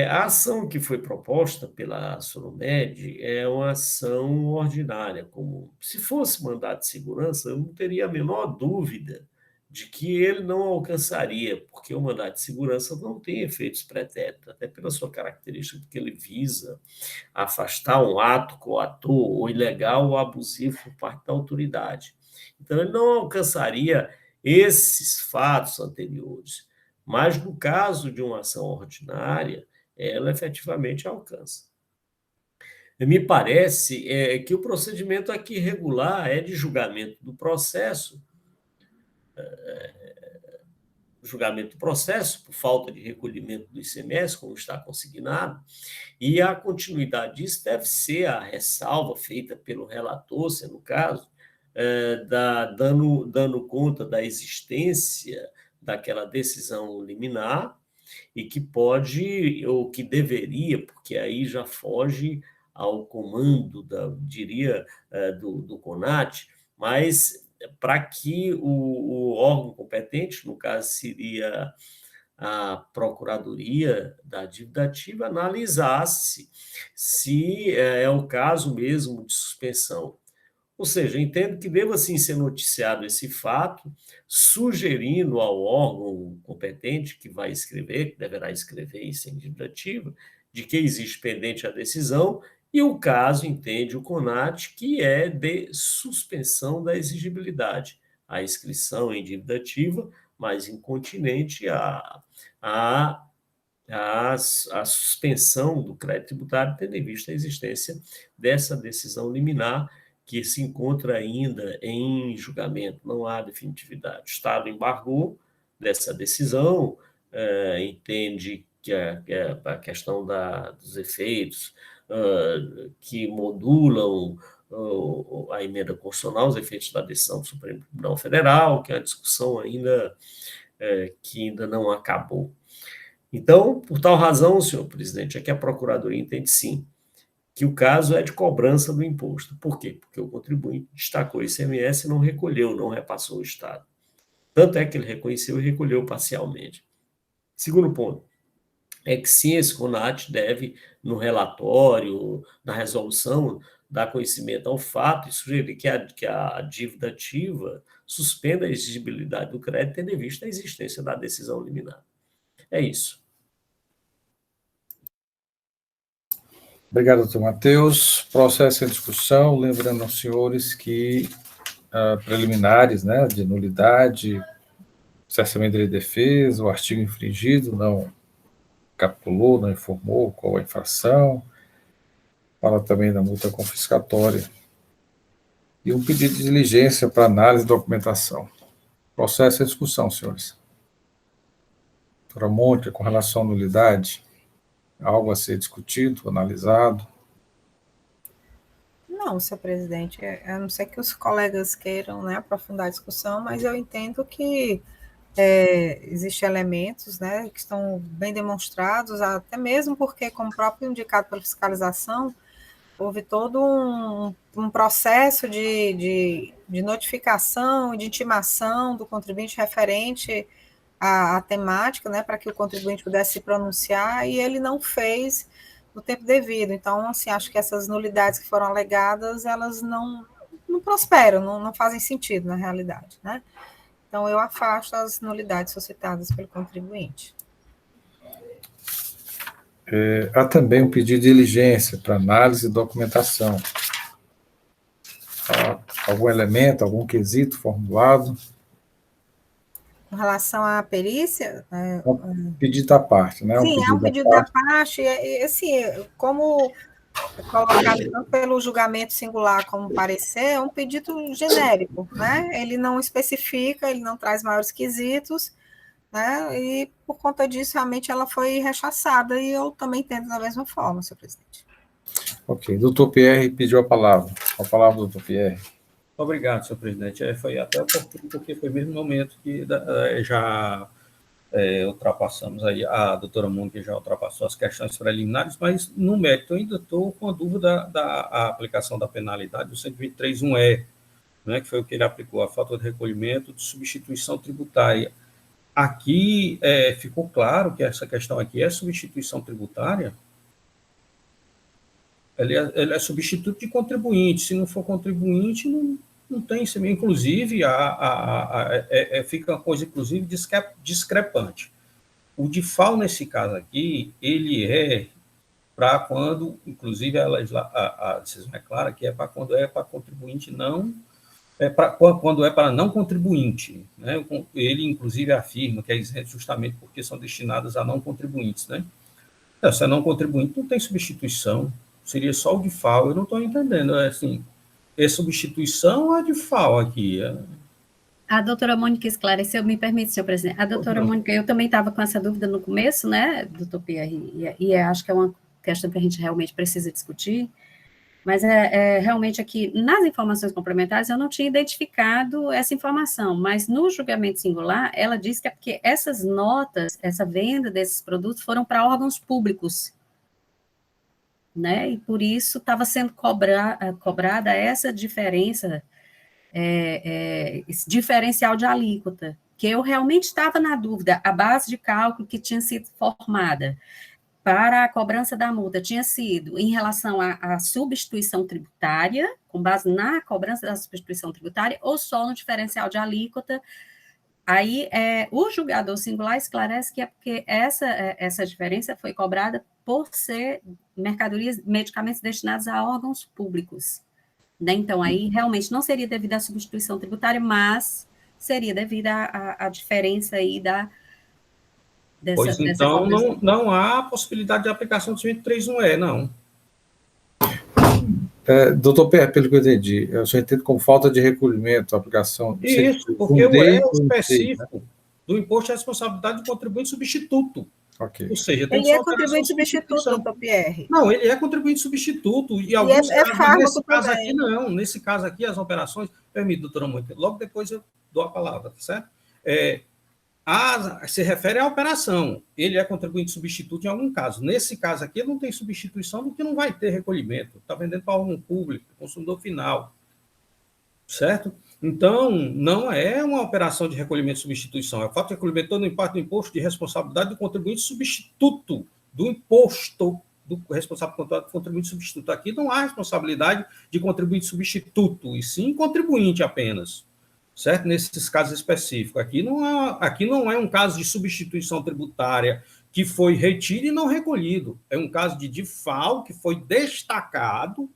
A ação que foi proposta pela Solumed é uma ação ordinária, comum. Se fosse mandado de segurança, eu não teria a menor dúvida de que ele não alcançaria, porque o mandado de segurança não tem efeitos pretéritos, até pela sua característica, porque ele visa afastar um ato coator ou ilegal ou abusivo por parte da autoridade. Então, ele não alcançaria esses fatos anteriores. Mas, no caso de uma ação ordinária, ela efetivamente alcança. Me parece que o procedimento aqui regular é de julgamento do processo, por falta de recolhimento do ICMS, como está consignado, e a continuidade disso deve ser a ressalva feita pelo relator, se no caso, dando conta da existência daquela decisão liminar, e que pode, ou que deveria, porque aí já foge ao comando, do CONAT, mas para que o órgão competente, no caso seria a Procuradoria da Dívida Ativa, analisasse se é o caso mesmo de suspensão. Ou seja, entendo que deva sim ser noticiado esse fato, sugerindo ao órgão competente que vai escrever, que deverá escrever isso em dívida ativa, de que existe pendente a decisão, e o caso, entende o CONAT, que é de suspensão da exigibilidade, a inscrição em dívida ativa, mas incontinente a suspensão do crédito tributário, tendo em vista a existência dessa decisão liminar, que se encontra ainda em julgamento, não há definitividade. O Estado embargou dessa decisão, entende que a questão dos efeitos que modulam a emenda constitucional, os efeitos da decisão do Supremo Tribunal Federal, que é uma discussão que ainda não acabou. Então, por tal razão, senhor presidente, é que a Procuradoria entende sim que o caso é de cobrança do imposto. Por quê? Porque o contribuinte destacou o ICMS e não recolheu, não repassou o Estado. Tanto é que ele reconheceu e recolheu parcialmente. Segundo ponto, é que sim, esse CONAT deve, no relatório, na resolução, dar conhecimento ao fato e sugerir que a dívida ativa suspenda a exigibilidade do crédito, tendo em vista a existência da decisão liminar. É isso. Obrigado, doutor Matheus. Processo em discussão, lembrando aos senhores que preliminares, né, de nulidade, cessamento de defesa, o artigo infringido, não capitulou, não informou qual a infração, fala também da multa confiscatória, e um pedido de diligência para análise e documentação. Processo em discussão, senhores. Doutora Mônica, com relação à nulidade, algo a ser discutido, analisado? Não, senhor presidente, a não ser que os colegas queiram, né, aprofundar a discussão, mas eu entendo que existem elementos, né, que estão bem demonstrados, até mesmo porque, como próprio indicado pela fiscalização, houve todo um processo de notificação e de intimação do contribuinte referente à temática, né, para que o contribuinte pudesse se pronunciar, e ele não fez no tempo devido. Então, assim, acho que essas nulidades que foram alegadas, elas não prosperam, não fazem sentido na realidade, né? Então, eu afasto as nulidades suscitadas pelo contribuinte. Há também um pedido de diligência para análise e documentação. Algum elemento, algum quesito formulado? Com relação à perícia... Um pedido à parte, né? Sim, é um pedido da parte, assim, como colocado tanto pelo julgamento singular como parecer, é um pedido genérico, né? Ele não especifica, ele não traz maiores quesitos, né? E por conta disso, realmente, ela foi rechaçada, e eu também entendo da mesma forma, senhor presidente. Ok. Doutor Pierre pediu a palavra. A palavra, doutor Pierre. Obrigado, senhor presidente. Foi até oportuno, porque foi o mesmo momento que já ultrapassamos aí, a doutora Mônica já ultrapassou as questões preliminares, mas no mérito eu ainda estou com a dúvida da aplicação da penalidade do 123.1E, né, que foi o que ele aplicou, a falta de recolhimento de substituição tributária. Aqui ficou claro que essa questão aqui é substituição tributária. Ele é substituto de contribuinte. Se não for contribuinte, não tem. Inclusive, fica uma coisa, inclusive, discrepante. O DIFAL, nesse caso aqui, ele é para quando, inclusive, a decisão é clara que é para quando é para contribuinte não... quando é para não contribuinte, né? Ele, inclusive, afirma que é isento justamente porque são destinadas a não contribuintes, né? Se é não contribuinte, não tem substituição. Seria só o DIFAL, eu não estou entendendo, assim, é substituição ou é DIFAL aqui? A doutora Mônica esclareceu, me permite, senhor presidente, a doutora Mônica, eu também estava com essa dúvida no começo, né, doutor Pierre, e acho que é uma questão que a gente realmente precisa discutir, mas realmente aqui, nas informações complementares, eu não tinha identificado essa informação, mas no julgamento singular, ela disse que é porque essas notas, essa venda desses produtos foram para órgãos públicos, né, e por isso estava sendo cobrada essa diferença, esse diferencial de alíquota, que eu realmente estava na dúvida, a base de cálculo que tinha sido formada para a cobrança da multa tinha sido em relação à substituição tributária, com base na cobrança da substituição tributária, ou só no diferencial de alíquota. Aí, o julgador singular esclarece que é porque essa diferença foi cobrada por ser mercadorias, medicamentos destinados a órgãos públicos. Né? Então, aí, realmente, não seria devido à substituição tributária, mas seria devido à diferença aí Pois então, não há possibilidade de aplicação do 123.1E, não. Doutor Pierre, pelo que eu entendi, eu só entendo como falta de recolhimento, aplicação... Isso, porque o E é o específico do imposto de responsabilidade do contribuinte substituto. Okay. Ou seja, tem ele é contribuinte substituto, doutor Pierre. Não, ele é contribuinte substituto. E alguns casos, nesse caso aqui, não. Nesse caso aqui, as operações... Permite, doutora Mônica, logo depois eu dou a palavra, certo? Se refere à operação. Ele é contribuinte substituto em algum caso. Nesse caso aqui, ele não tem substituição porque não vai ter recolhimento. Está vendendo para órgão público, consumidor final. Certo? Então, não é uma operação de recolhimento e substituição. É o fato de recolhimento todo em parte do imposto de responsabilidade do contribuinte substituto do imposto do responsável por contribuinte substituto. Aqui não há responsabilidade de contribuinte substituto, e sim contribuinte apenas, certo? Nesses casos específicos. Aqui não é um caso de substituição tributária que foi retido e não recolhido. É um caso de DIFAL que foi destacado,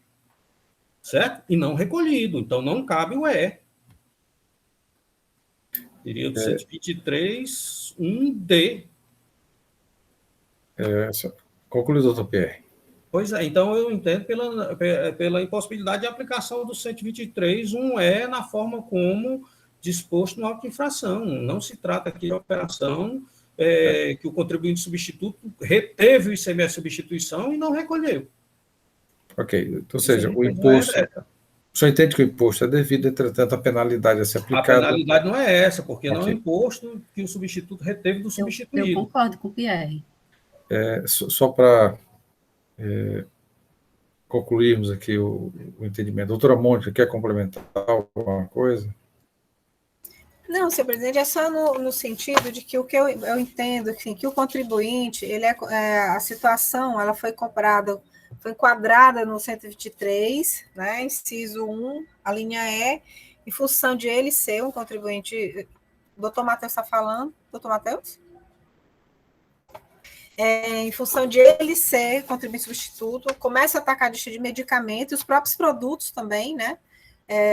certo? E não recolhido. Então, não cabe o E. Seria o 123, 1D. Conclui, doutor Pierre. Pois é, então eu entendo pela impossibilidade de aplicação do 123, 1E na forma como disposto no auto de infração. Não se trata aqui de operação que o contribuinte substituto reteve o ICMS substituição e não recolheu. Ok, ou seja, o imposto... O senhor entende que o imposto é devido, entretanto, a penalidade a ser aplicada... A penalidade não é essa, porque não é imposto que o substituto reteve do substituído. Eu concordo com o Pierre. Só para concluirmos aqui o entendimento. Doutora Mônica, quer complementar alguma coisa? Não, senhor presidente, é só no sentido de que o que eu entendo, assim, que o contribuinte, a situação, ela foi enquadrada no 123, né, inciso 1, a linha E, em função de ele ser um contribuinte... Doutor Matheus está falando? Doutor Matheus? Em função de ele ser contribuinte substituto, começa a atacar a lista de medicamentos, os próprios produtos também, né,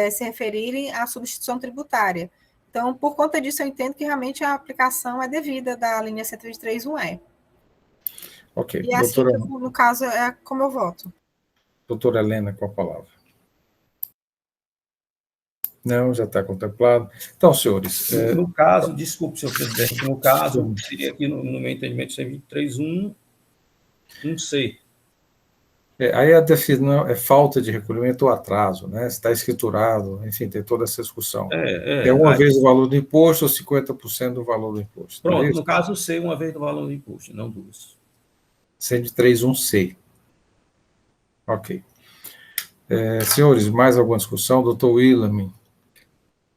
se referirem à substituição tributária. Então, por conta disso, eu entendo que realmente a aplicação é devida da linha 123.1E. Ok. E assim, doutora... no caso, é como eu voto. Doutora Helena, com a palavra. Não, já está contemplado. Então, senhores... No caso, desculpe, senhor presidente, no caso, seria aqui, no meu entendimento, 123.1C. Aí a decisão é falta de recolhimento ou atraso, né? Está escriturado, enfim, tem toda essa discussão. É uma vez o valor do imposto ou 50% do valor do imposto. Pronto, no caso C, uma vez do valor do imposto, não duas. 103.1C. Ok. Senhores, mais alguma discussão? Doutor William.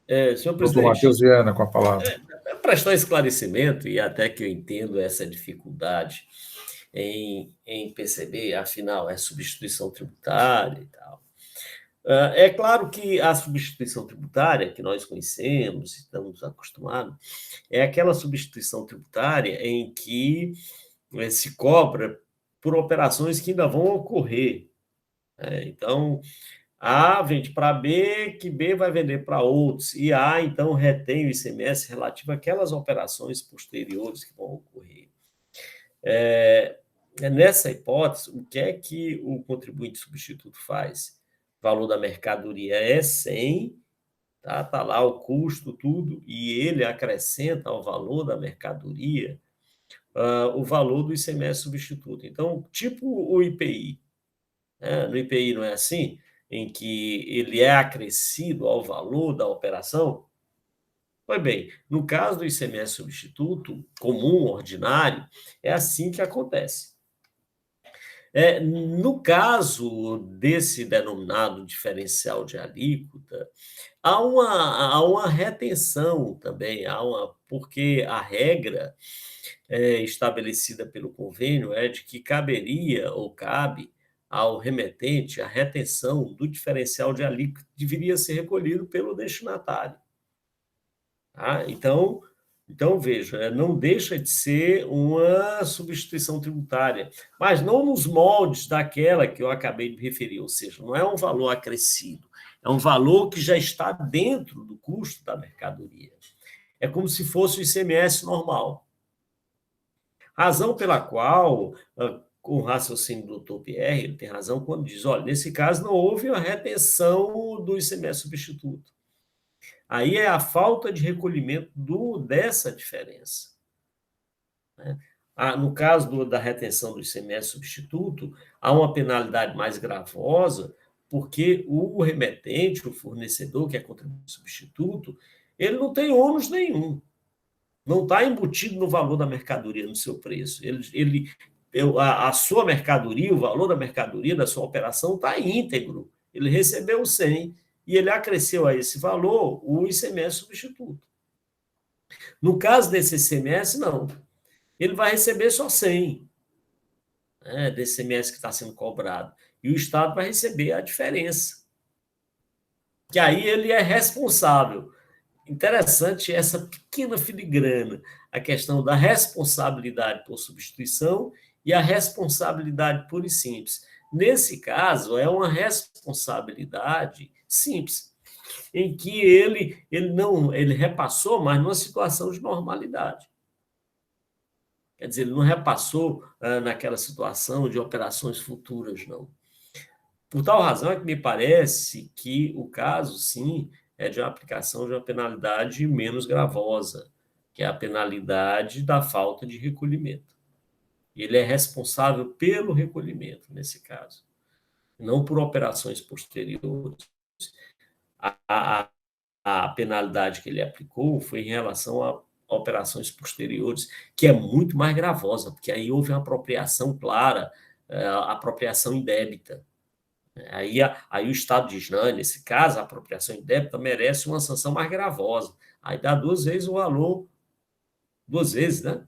Senhor presidente. Doutor Matheus Viana, com a palavra. Prestar esclarecimento, e até que eu entendo essa dificuldade em perceber, afinal, é substituição tributária e tal. É claro que a substituição tributária que nós conhecemos, estamos acostumados, é aquela substituição tributária em que se cobra por operações que ainda vão ocorrer. Então, A vende para B, que B vai vender para outros, e A, então, retém o ICMS relativo àquelas operações posteriores que vão ocorrer. Nessa hipótese, o que é que o contribuinte substituto faz? O valor da mercadoria é 100, tá lá o custo, tudo, e ele acrescenta ao valor da mercadoria o valor do ICMS substituto. Então, tipo o IPI. No IPI não é assim? Em que ele é acrescido ao valor da operação? Pois bem, no caso do ICMS substituto, comum, ordinário, é assim que acontece. No caso desse denominado diferencial de alíquota, há uma retenção também, porque a regra estabelecida pelo convênio é de que caberia ou cabe ao remetente a retenção do diferencial de alíquota que deveria ser recolhido pelo destinatário. Tá? Então, veja, não deixa de ser uma substituição tributária, mas não nos moldes daquela que eu acabei de referir, ou seja, não é um valor acrescido, é um valor que já está dentro do custo da mercadoria. É como se fosse o ICMS normal. Razão pela qual, com o raciocínio do doutor Pierre, ele tem razão quando diz, olha, nesse caso não houve a retenção do ICMS substituto. Aí é a falta de recolhimento dessa diferença. No caso da retenção do ICMS substituto, há uma penalidade mais gravosa, porque o remetente, o fornecedor, que é contribuinte substituto, ele não tem ônus nenhum. Não está embutido no valor da mercadoria, no seu preço. A sua mercadoria, o valor da mercadoria, da sua operação, está íntegro. Ele recebeu 100 e ele acresceu a esse valor o ICMS substituto. No caso desse ICMS, não. Ele vai receber só 100. né, desse ICMS que está sendo cobrado. E o Estado vai receber a diferença. Que aí ele é responsável. Interessante essa pequena filigrana, a questão da responsabilidade por substituição e a responsabilidade pura e simples. Nesse caso, é uma responsabilidade simples, em que ele repassou, mas numa situação de normalidade. Quer dizer, ele não repassou naquela situação de operações futuras, não. Por tal razão é que me parece que o caso, sim, é de uma aplicação de uma penalidade menos gravosa, que é a penalidade da falta de recolhimento. Ele é responsável pelo recolhimento, nesse caso, não por operações posteriores. A penalidade que ele aplicou foi em relação a operações posteriores, que é muito mais gravosa, porque aí houve uma apropriação clara, apropriação indébita. Aí o Estado diz, não, nesse caso, a apropriação indébita merece uma sanção mais gravosa. Aí dá 2 vezes o valor, 2 vezes, né?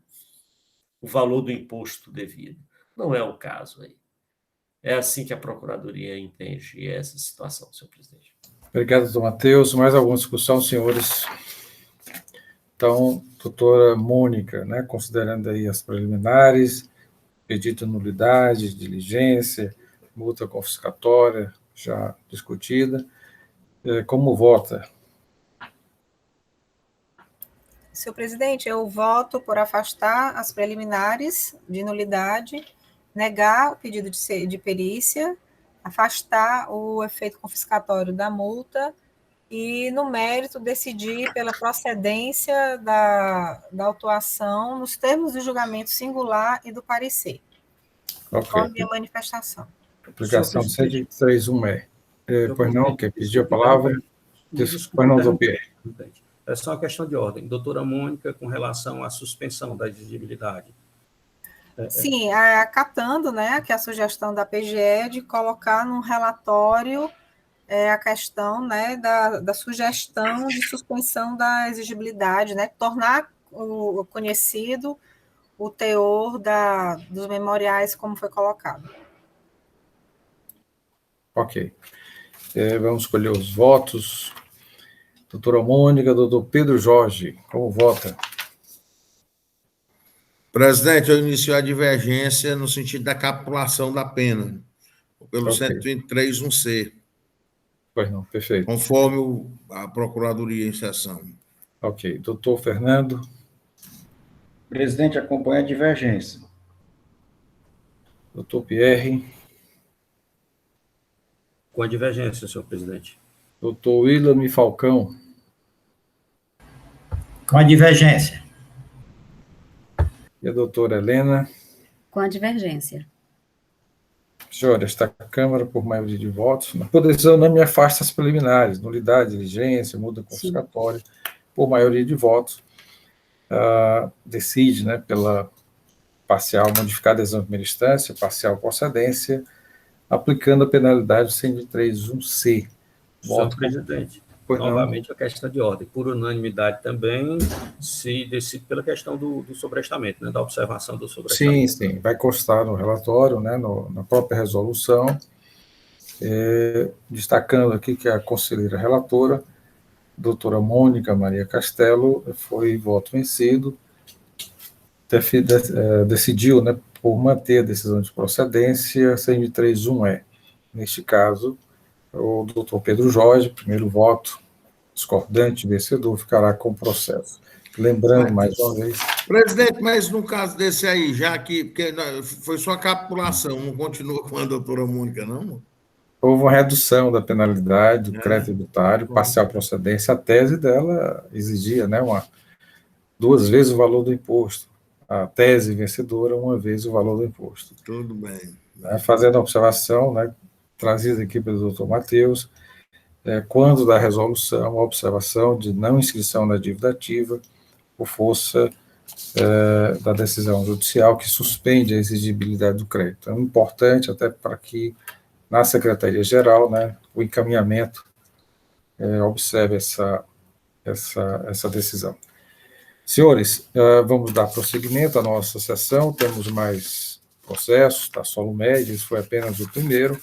O valor do imposto devido. Não é o caso aí. É assim que a Procuradoria entende essa situação, senhor presidente. Obrigado, doutor Matheus. Mais alguma discussão, senhores? Então, doutora Mônica, né, considerando aí as preliminares, pedido de nulidade, diligência, multa confiscatória já discutida, como vota? Senhor presidente, eu voto por afastar as preliminares de nulidade, negar o pedido de perícia, afastar o efeito confiscatório da multa e, no mérito, decidir pela procedência da autuação nos termos do julgamento singular e do parecer, conforme a manifestação. Aplicação 103.1E. Pois não, quer pedir a palavra? Pois não, doutor Pierre. É só uma questão de ordem. Doutora Mônica, com relação à suspensão da exigibilidade. Sim, acatando, né, que a sugestão da PGE de colocar no relatório a questão, né, da sugestão de suspensão da exigibilidade, né, tornar conhecido o teor dos memoriais como foi colocado. Ok. Vamos escolher os votos. Doutora Mônica, doutor Pedro Jorge, como vota? Presidente, eu inicio a divergência no sentido da capitulação da pena, pelo 123.1C. Pois não, perfeito. Conforme a Procuradoria em sessão. Ok. Doutor Fernando? Presidente, acompanha a divergência. Doutor Pierre? Com a divergência, senhor presidente. Doutor William Falcão? Com a divergência. E a doutora Helena? Com a divergência. Senhora, esta Câmara, por maioria de votos, na decisão não me afasta as preliminares, nulidade, diligência, multa confiscatória, por maioria de votos, decide, né, pela parcial modificada adesão em primeira instância, parcial procedência, aplicando a penalidade 103.1C. Senhor presidente, novamente a questão de ordem. Por unanimidade também se decide pela questão do sobrestamento, né, da observação do sobrestamento. Sim, vai constar no relatório, né, na própria resolução, destacando aqui que a conselheira relatora, doutora Mônica Maria Castelo, foi voto vencido, decidiu, né, por manter a decisão de procedência 103.1E. Neste caso, o doutor Pedro Jorge, primeiro voto, discordante, vencedor, ficará com o processo. Lembrando, mais uma vez... Presidente, mas no caso desse aí, já que porque foi só capitulação, não continua com a doutora Mônica, não? Houve uma redução da penalidade do crédito tributário, parcial procedência, a tese dela exigia, né, 2 vezes o valor do imposto. A tese vencedora, 1 vez o valor do imposto. Tudo bem. Fazendo a observação, né, trazida aqui pelo doutor Matheus, quando da resolução, a observação de não inscrição na dívida ativa, por força da decisão judicial que suspende a exigibilidade do crédito. É importante até para que, na Secretaria-Geral, né, o encaminhamento observe essa decisão. Senhores, vamos dar prosseguimento à nossa sessão, temos mais processos da Solumed, esse foi apenas o primeiro,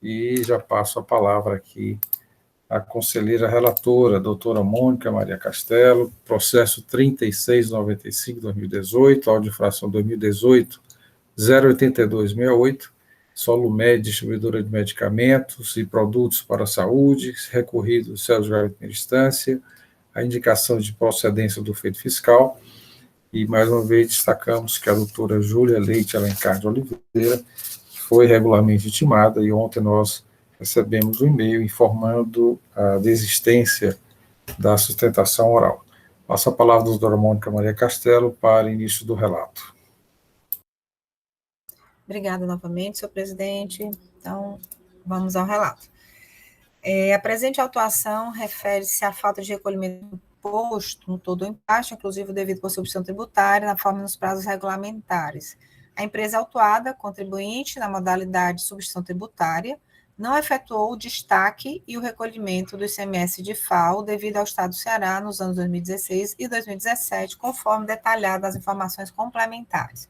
e já passo a palavra aqui à conselheira relatora, doutora Mônica Maria Castelo, processo 3695-2018, auto de infração 2018-08268, Solumed, distribuidora de medicamentos e produtos para a saúde, recorrido do Céu de primeira instância, a indicação de procedência do feito fiscal, e mais uma vez destacamos que a doutora Júlia Leite Alencar de Oliveira foi regularmente intimada, e ontem nós recebemos um e-mail informando a desistência da sustentação oral. Passo a palavra à doutora Mônica Maria Castelo para início do relato. Obrigada novamente, senhor presidente. Então, vamos ao relato. A presente autuação refere-se à falta de recolhimento do imposto no todo o empate, inclusive devido por substituição tributária, na forma e nos prazos regulamentares. A empresa autuada, contribuinte na modalidade de substituição tributária, não efetuou o destaque e o recolhimento do ICMS de FAO devido ao Estado do Ceará nos anos 2016 e 2017, conforme detalhado nas informações complementares.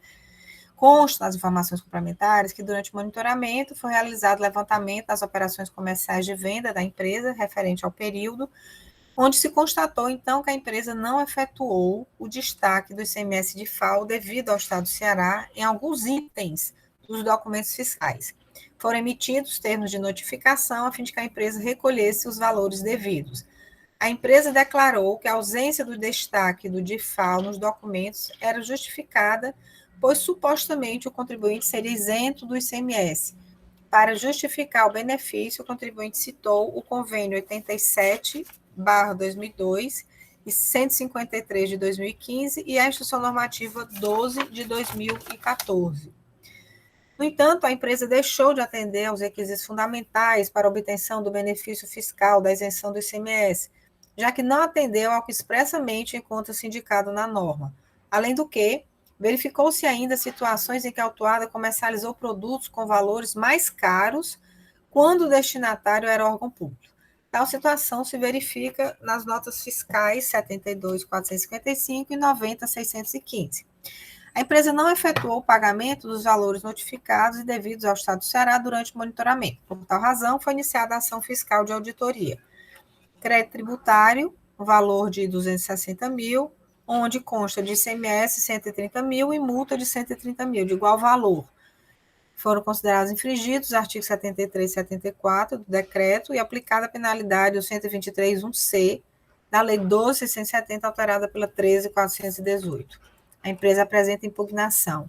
Consta nas informações complementares que, durante o monitoramento, foi realizado levantamento das operações comerciais de venda da empresa referente ao período, onde se constatou, então, que a empresa não efetuou o destaque do ICMS de FAO devido ao Estado do Ceará em alguns itens dos documentos fiscais. Foram emitidos termos de notificação a fim de que a empresa recolhesse os valores devidos. A empresa declarou que a ausência do destaque do DIFAL nos documentos era justificada, pois supostamente o contribuinte seria isento do ICMS. Para justificar o benefício, o contribuinte citou o convênio 87/2002 e 153 de 2015 e a Instrução Normativa 12 de 2014. No entanto, a empresa deixou de atender aos requisitos fundamentais para a obtenção do benefício fiscal da isenção do ICMS, já que não atendeu ao que expressamente encontra-se indicado na norma. Além do que, verificou-se ainda situações em que a autuada comercializou produtos com valores mais caros quando o destinatário era órgão público. Tal situação se verifica nas notas fiscais 72.455 e 90.615. A empresa não efetuou o pagamento dos valores notificados e devidos ao Estado do Ceará durante o monitoramento. Por tal razão, foi iniciada a ação fiscal de auditoria. Crédito tributário, o valor de 260 mil, onde consta de ICMS 130 mil e multa de 130 mil, de igual valor. Foram considerados infringidos os artigos 73 e 74 do decreto e aplicada a penalidade do 123.1c da Lei 12.670, alterada pela 13.418. A empresa apresenta impugnação.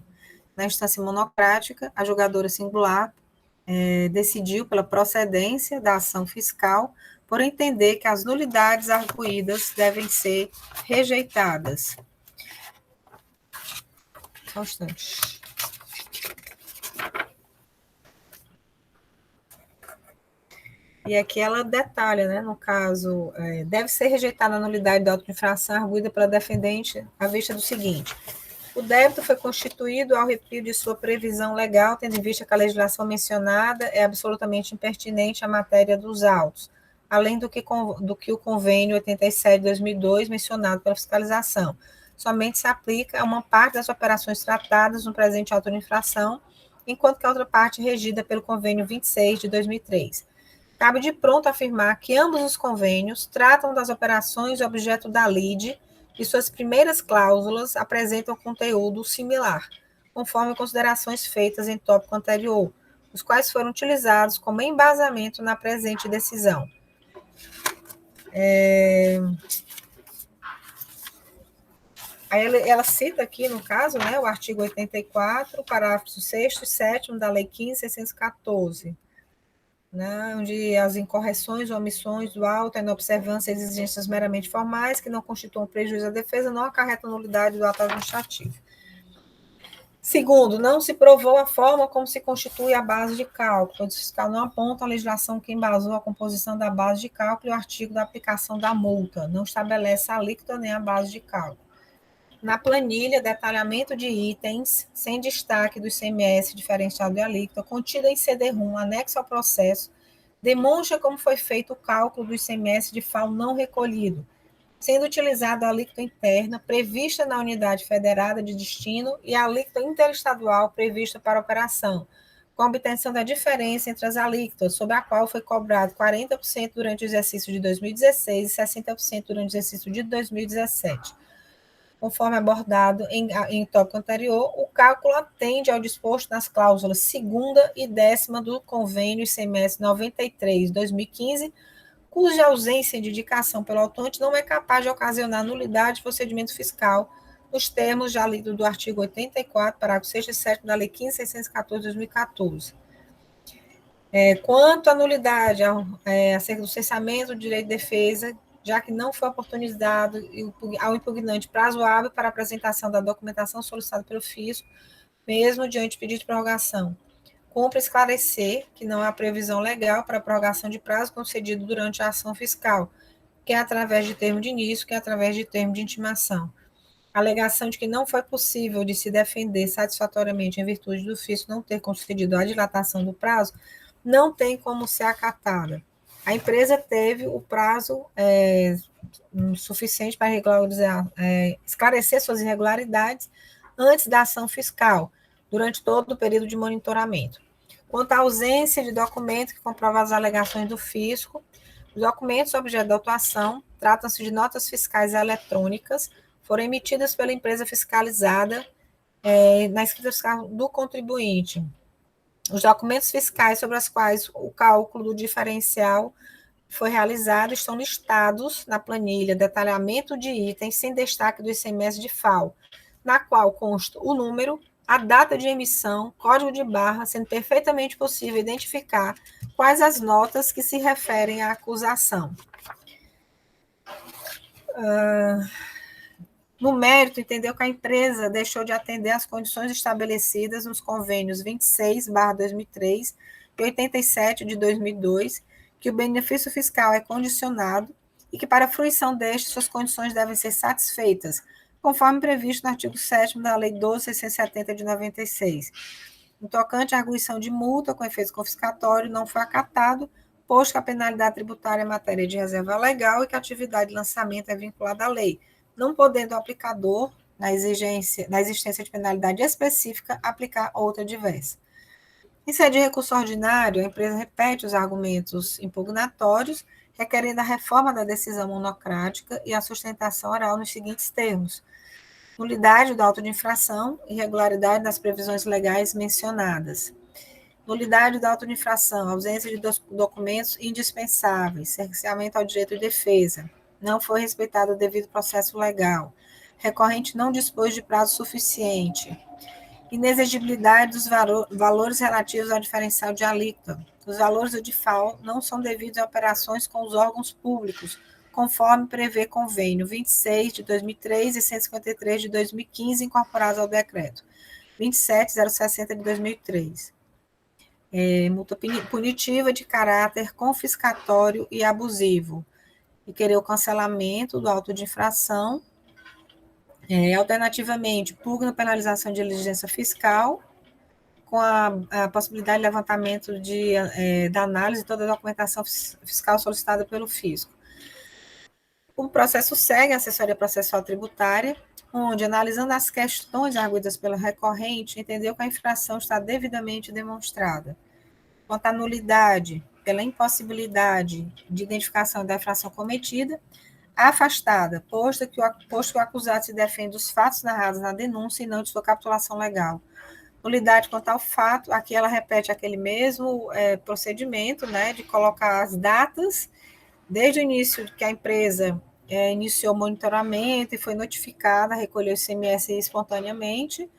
Na instância monocrática, a julgadora singular decidiu pela procedência da ação fiscal, por entender que as nulidades arguídas devem ser rejeitadas. Só um instante. E aqui ela detalha, né, no caso, deve ser rejeitada a nulidade da auto-infração arguída pela defendente à vista do seguinte: o débito foi constituído ao arrepio de sua previsão legal, tendo em vista que a legislação mencionada é absolutamente impertinente à matéria dos autos, além do que o convênio 87 de 2002 mencionado pela fiscalização. Somente se aplica a uma parte das operações tratadas no presente auto de infração, enquanto que a outra parte é regida pelo convênio 26 de 2003. Cabe de pronto afirmar que ambos os convênios tratam das operações objeto da lide e suas primeiras cláusulas apresentam conteúdo similar, conforme considerações feitas em tópico anterior, os quais foram utilizados como embasamento na presente decisão. Aí ela cita aqui, no caso, né, o artigo 84, parágrafos 6º e 7º da Lei 15.614, né, onde as incorreções ou omissões do auto, a inobservância e exigências meramente formais que não constituam prejuízo à defesa não acarretam nulidade do ato administrativo. Segundo, não se provou a forma como se constitui a base de cálculo. O fiscal não aponta a legislação que embasou a composição da base de cálculo e o artigo da aplicação da multa. Não estabelece a alíquota nem a base de cálculo. Na planilha, detalhamento de itens, sem destaque do ICMS diferencial de alíquota, contida em CD-ROM, anexo ao processo, demonstra como foi feito o cálculo do ICMS de FAO não recolhido. sendo utilizada a alíquota interna prevista na unidade federada de destino e a alíquota interestadual prevista para a operação, com a obtenção da diferença entre as alíquotas, sobre a qual foi cobrado 40% durante o exercício de 2016 e 60% durante o exercício de 2017. Conforme abordado em tópico anterior, o cálculo atende ao disposto nas cláusulas 2ª e 10ª do Convênio ICMS 93/2015, cuja ausência de indicação pelo autuante não é capaz de ocasionar nulidade de procedimento fiscal nos termos já lido do artigo 84, parágrafo 6º e 7º da Lei 15.614/2014. Quanto à nulidade acerca do cessamento do direito de defesa, já que não foi oportunizado ao impugnante prazo hábil para apresentação da documentação solicitada pelo fisco, mesmo diante de pedido de prorrogação. Cumpre esclarecer que não há previsão legal para a prorrogação de prazo concedido durante a ação fiscal, quer através de termo de início, quer através de termo de intimação. A alegação de que não foi possível de se defender satisfatoriamente em virtude do fisco não ter concedido a dilatação do prazo não tem como ser acatada. A empresa teve o prazo suficiente para esclarecer suas irregularidades antes da ação fiscal, durante todo o período de monitoramento. Quanto à ausência de documento que comprova as alegações do fisco, os documentos objeto da autuação tratam-se de notas fiscais eletrônicas, foram emitidas pela empresa fiscalizada na escrita fiscal do contribuinte. Os documentos fiscais sobre os quais o cálculo do diferencial foi realizado estão listados na planilha detalhamento de itens sem destaque do ICMS de FAO, na qual consta o número, a data de emissão, código de barra, sendo perfeitamente possível identificar quais as notas que se referem à acusação. No mérito, entendeu que a empresa deixou de atender às condições estabelecidas nos convênios 26/2003 e 87 de 2002, que o benefício fiscal é condicionado e que, para a fruição deste, suas condições devem ser satisfeitas, conforme previsto no artigo 7º da Lei 12.670 de 96. No tocante à arguição de multa com efeito confiscatório, não foi acatado, posto que a penalidade tributária é matéria de reserva legal e que a atividade de lançamento é vinculada à lei, não podendo o aplicador, na existência de penalidade específica, aplicar outra diversa. Em sede de recurso ordinário, a empresa repete os argumentos impugnatórios, requerendo a reforma da decisão monocrática e a sustentação oral nos seguintes termos: nulidade do auto de infração, irregularidade das previsões legais mencionadas. Nulidade do auto de infração, ausência de documentos indispensáveis, cerceamento ao direito de defesa, não foi respeitado o devido processo legal, recorrente não dispôs de prazo suficiente, inexigibilidade dos valores relativos ao diferencial de alíquota. Os valores do DIFAL não são devidos a operações com os órgãos públicos, conforme prevê convênio 26 de 2003 e 153 de 2015, incorporados ao decreto 27.060 de 2003. Multa punitiva de caráter confiscatório e abusivo. E querer o cancelamento do auto de infração. Alternativamente, pugna penalização de diligência fiscal, com a possibilidade de levantamento da análise de toda a documentação fiscal solicitada pelo fisco. O processo segue a assessoria processual tributária, onde, analisando as questões arguidas pelo recorrente, entendeu que a infração está devidamente demonstrada. Quanto à nulidade, pela impossibilidade de identificação da infração cometida, afastada, posto que o acusado se defende dos fatos narrados na denúncia e não de sua capitulação legal. Nulidade quanto ao fato, aqui ela repete aquele mesmo procedimento, né, de colocar as datas, desde o início que a empresa iniciou o monitoramento e foi notificada, recolheu o ICMS espontaneamente,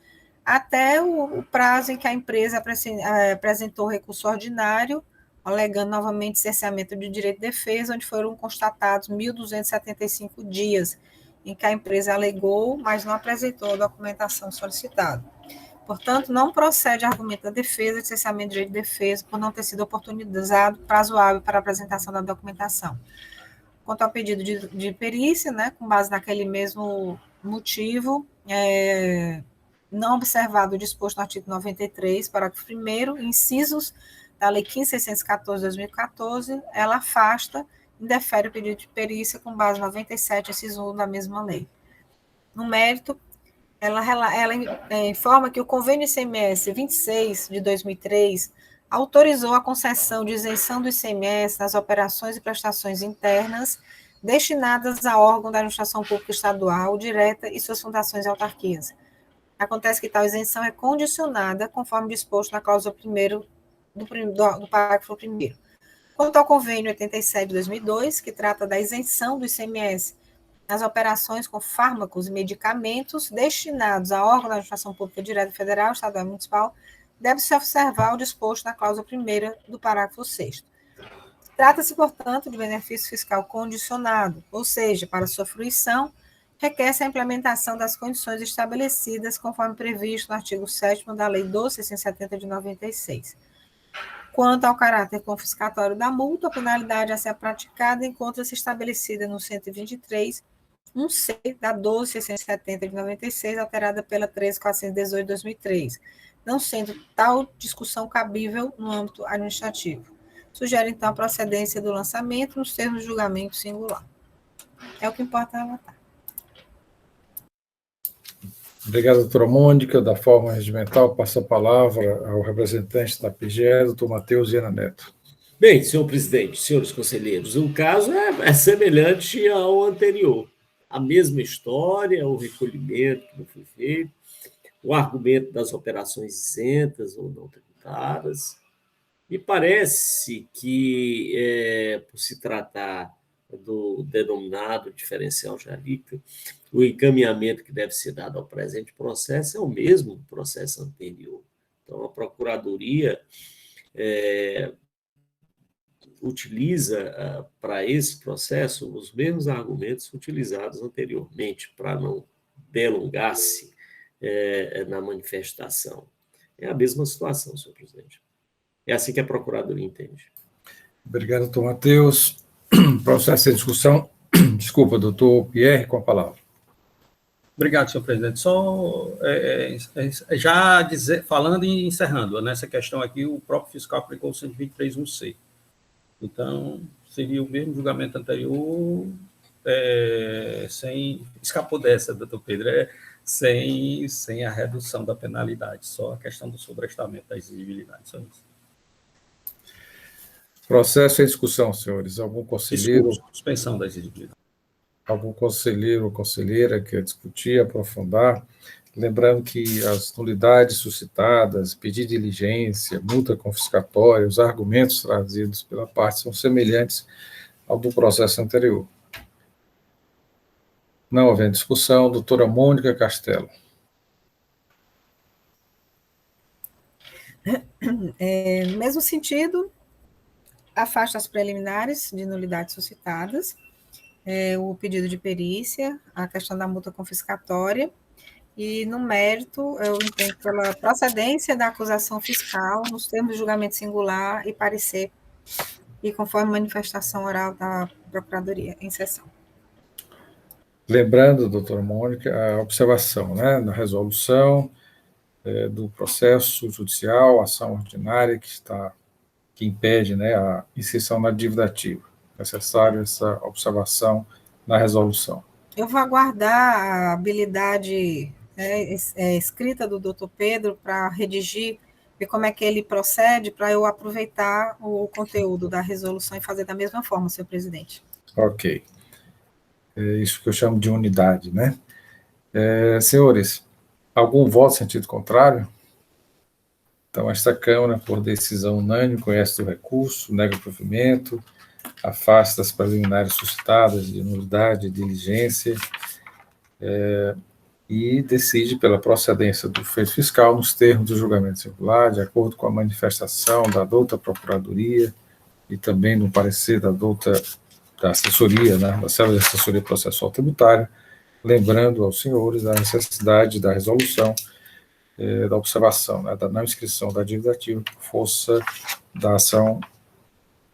até o prazo em que a empresa apresentou o recurso ordinário, alegando novamente cerceamento de direito de defesa, onde foram constatados 1.275 dias em que a empresa alegou, mas não apresentou a documentação solicitada. Portanto, não procede argumento da defesa de cerceamento de direito de defesa por não ter sido oportunizado prazo hábil para a apresentação da documentação. Quanto ao pedido de perícia, né, com base naquele mesmo motivo, não observado o disposto no artigo 93, parágrafo 1º, incisos da Lei 15.614 de 2014, ela afasta indefere o pedido de perícia com base no 97, inciso 1 da mesma lei. No mérito, ela informa que o convênio ICMS 26 de 2003 autorizou a concessão de isenção do ICMS nas operações e prestações internas destinadas a órgão da administração pública estadual, direta e suas fundações e autarquias. Acontece que tal isenção é condicionada, conforme disposto na cláusula 1º do parágrafo 1º. Quanto ao convênio 87 de 2002, que trata da isenção do ICMS nas operações com fármacos e medicamentos destinados a órgão da administração pública direta federal, estadual e municipal, deve-se observar o disposto na cláusula 1ª do parágrafo 6º. Trata-se, portanto, de benefício fiscal condicionado, ou seja, para sua fruição, requer-se a implementação das condições estabelecidas conforme previsto no artigo 7º da Lei 12.670 de 96. Quanto ao caráter confiscatório da multa, a penalidade a ser praticada encontra-se estabelecida no 123, 1C da 12.670 de 96, alterada pela 13.418 de 2003, não sendo tal discussão cabível no âmbito administrativo. Sugere, então, a procedência do lançamento nos termos de julgamento singular. É o que importa relatar. Obrigado, doutora Mônica. Da forma regimental, passo a palavra ao representante da PGE, doutor Matheus Viana Neto. Bem, senhor presidente, senhores conselheiros, o caso é semelhante ao anterior. A mesma história, o recolhimento que não foi feito, o argumento das operações isentas ou não tributadas. Me parece que, por se tratar do denominado diferencial de alíquota, o encaminhamento que deve ser dado ao presente processo é o mesmo do processo anterior. Então, a Procuradoria utiliza para esse processo os mesmos argumentos utilizados anteriormente, para não delongar-se na manifestação. É a mesma situação, senhor presidente. É assim que a Procuradoria entende. Obrigado, doutor Matheus. Processo em discussão. Desculpa, doutor Pierre, com a palavra. Obrigado, senhor presidente. Só já falando e encerrando, nessa questão aqui, o próprio fiscal aplicou o 123.1c. Então, seria o mesmo julgamento anterior, escapou dessa, doutor Pedro, sem a redução da penalidade, só a questão do sobrestamento da exigibilidade, só isso. Processo em discussão, senhores. Algum conselheiro... Suspensão da exigibilidade. Algum conselheiro ou conselheira quer discutir, aprofundar? Lembrando que as nulidades suscitadas, pedido de diligência, multa confiscatória, os argumentos trazidos pela parte são semelhantes ao do processo anterior. Não havendo discussão, doutora Mônica Castelo. No mesmo sentido, afasta as preliminares de nulidades suscitadas, o pedido de perícia, a questão da multa confiscatória, e no mérito, eu entendo pela procedência da acusação fiscal, nos termos de julgamento singular e parecer, e conforme manifestação oral da Procuradoria em sessão. Lembrando, doutora Mônica, a observação, na resolução do processo judicial, ação ordinária que impede, a inserção na dívida ativa. Necessário essa observação na resolução. Eu vou aguardar a habilidade escrita do doutor Pedro para redigir, ver como é que ele procede, para eu aproveitar o conteúdo da resolução e fazer da mesma forma, senhor presidente. Ok. É isso que eu chamo de unidade, senhores, algum voto em sentido contrário? Então, esta Câmara, por decisão unânime, conhece o recurso, nega o provimento, afasta as preliminares suscitadas de nulidade, de diligência, e decide pela procedência do feito fiscal nos termos do julgamento singular, de acordo com a manifestação da douta Procuradoria e também no parecer da douta da assessoria, da Célula de Assessoria Processual Tributária, lembrando aos senhores a necessidade da resolução da observação, da não inscrição da dívida ativa por força da ação,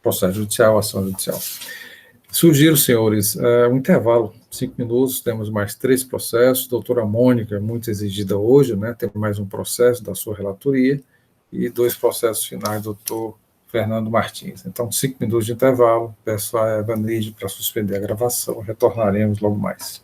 processo judicial, ação judicial. Sugiro, senhores, um intervalo, 5 minutos, temos mais 3 processos, doutora Mônica, muito exigida hoje, temos mais um processo da sua relatoria, e 2 processos finais, doutor Fernando Martins. Então, 5 minutos de intervalo. Peço a Evanilde para suspender a gravação. Retornaremos logo mais.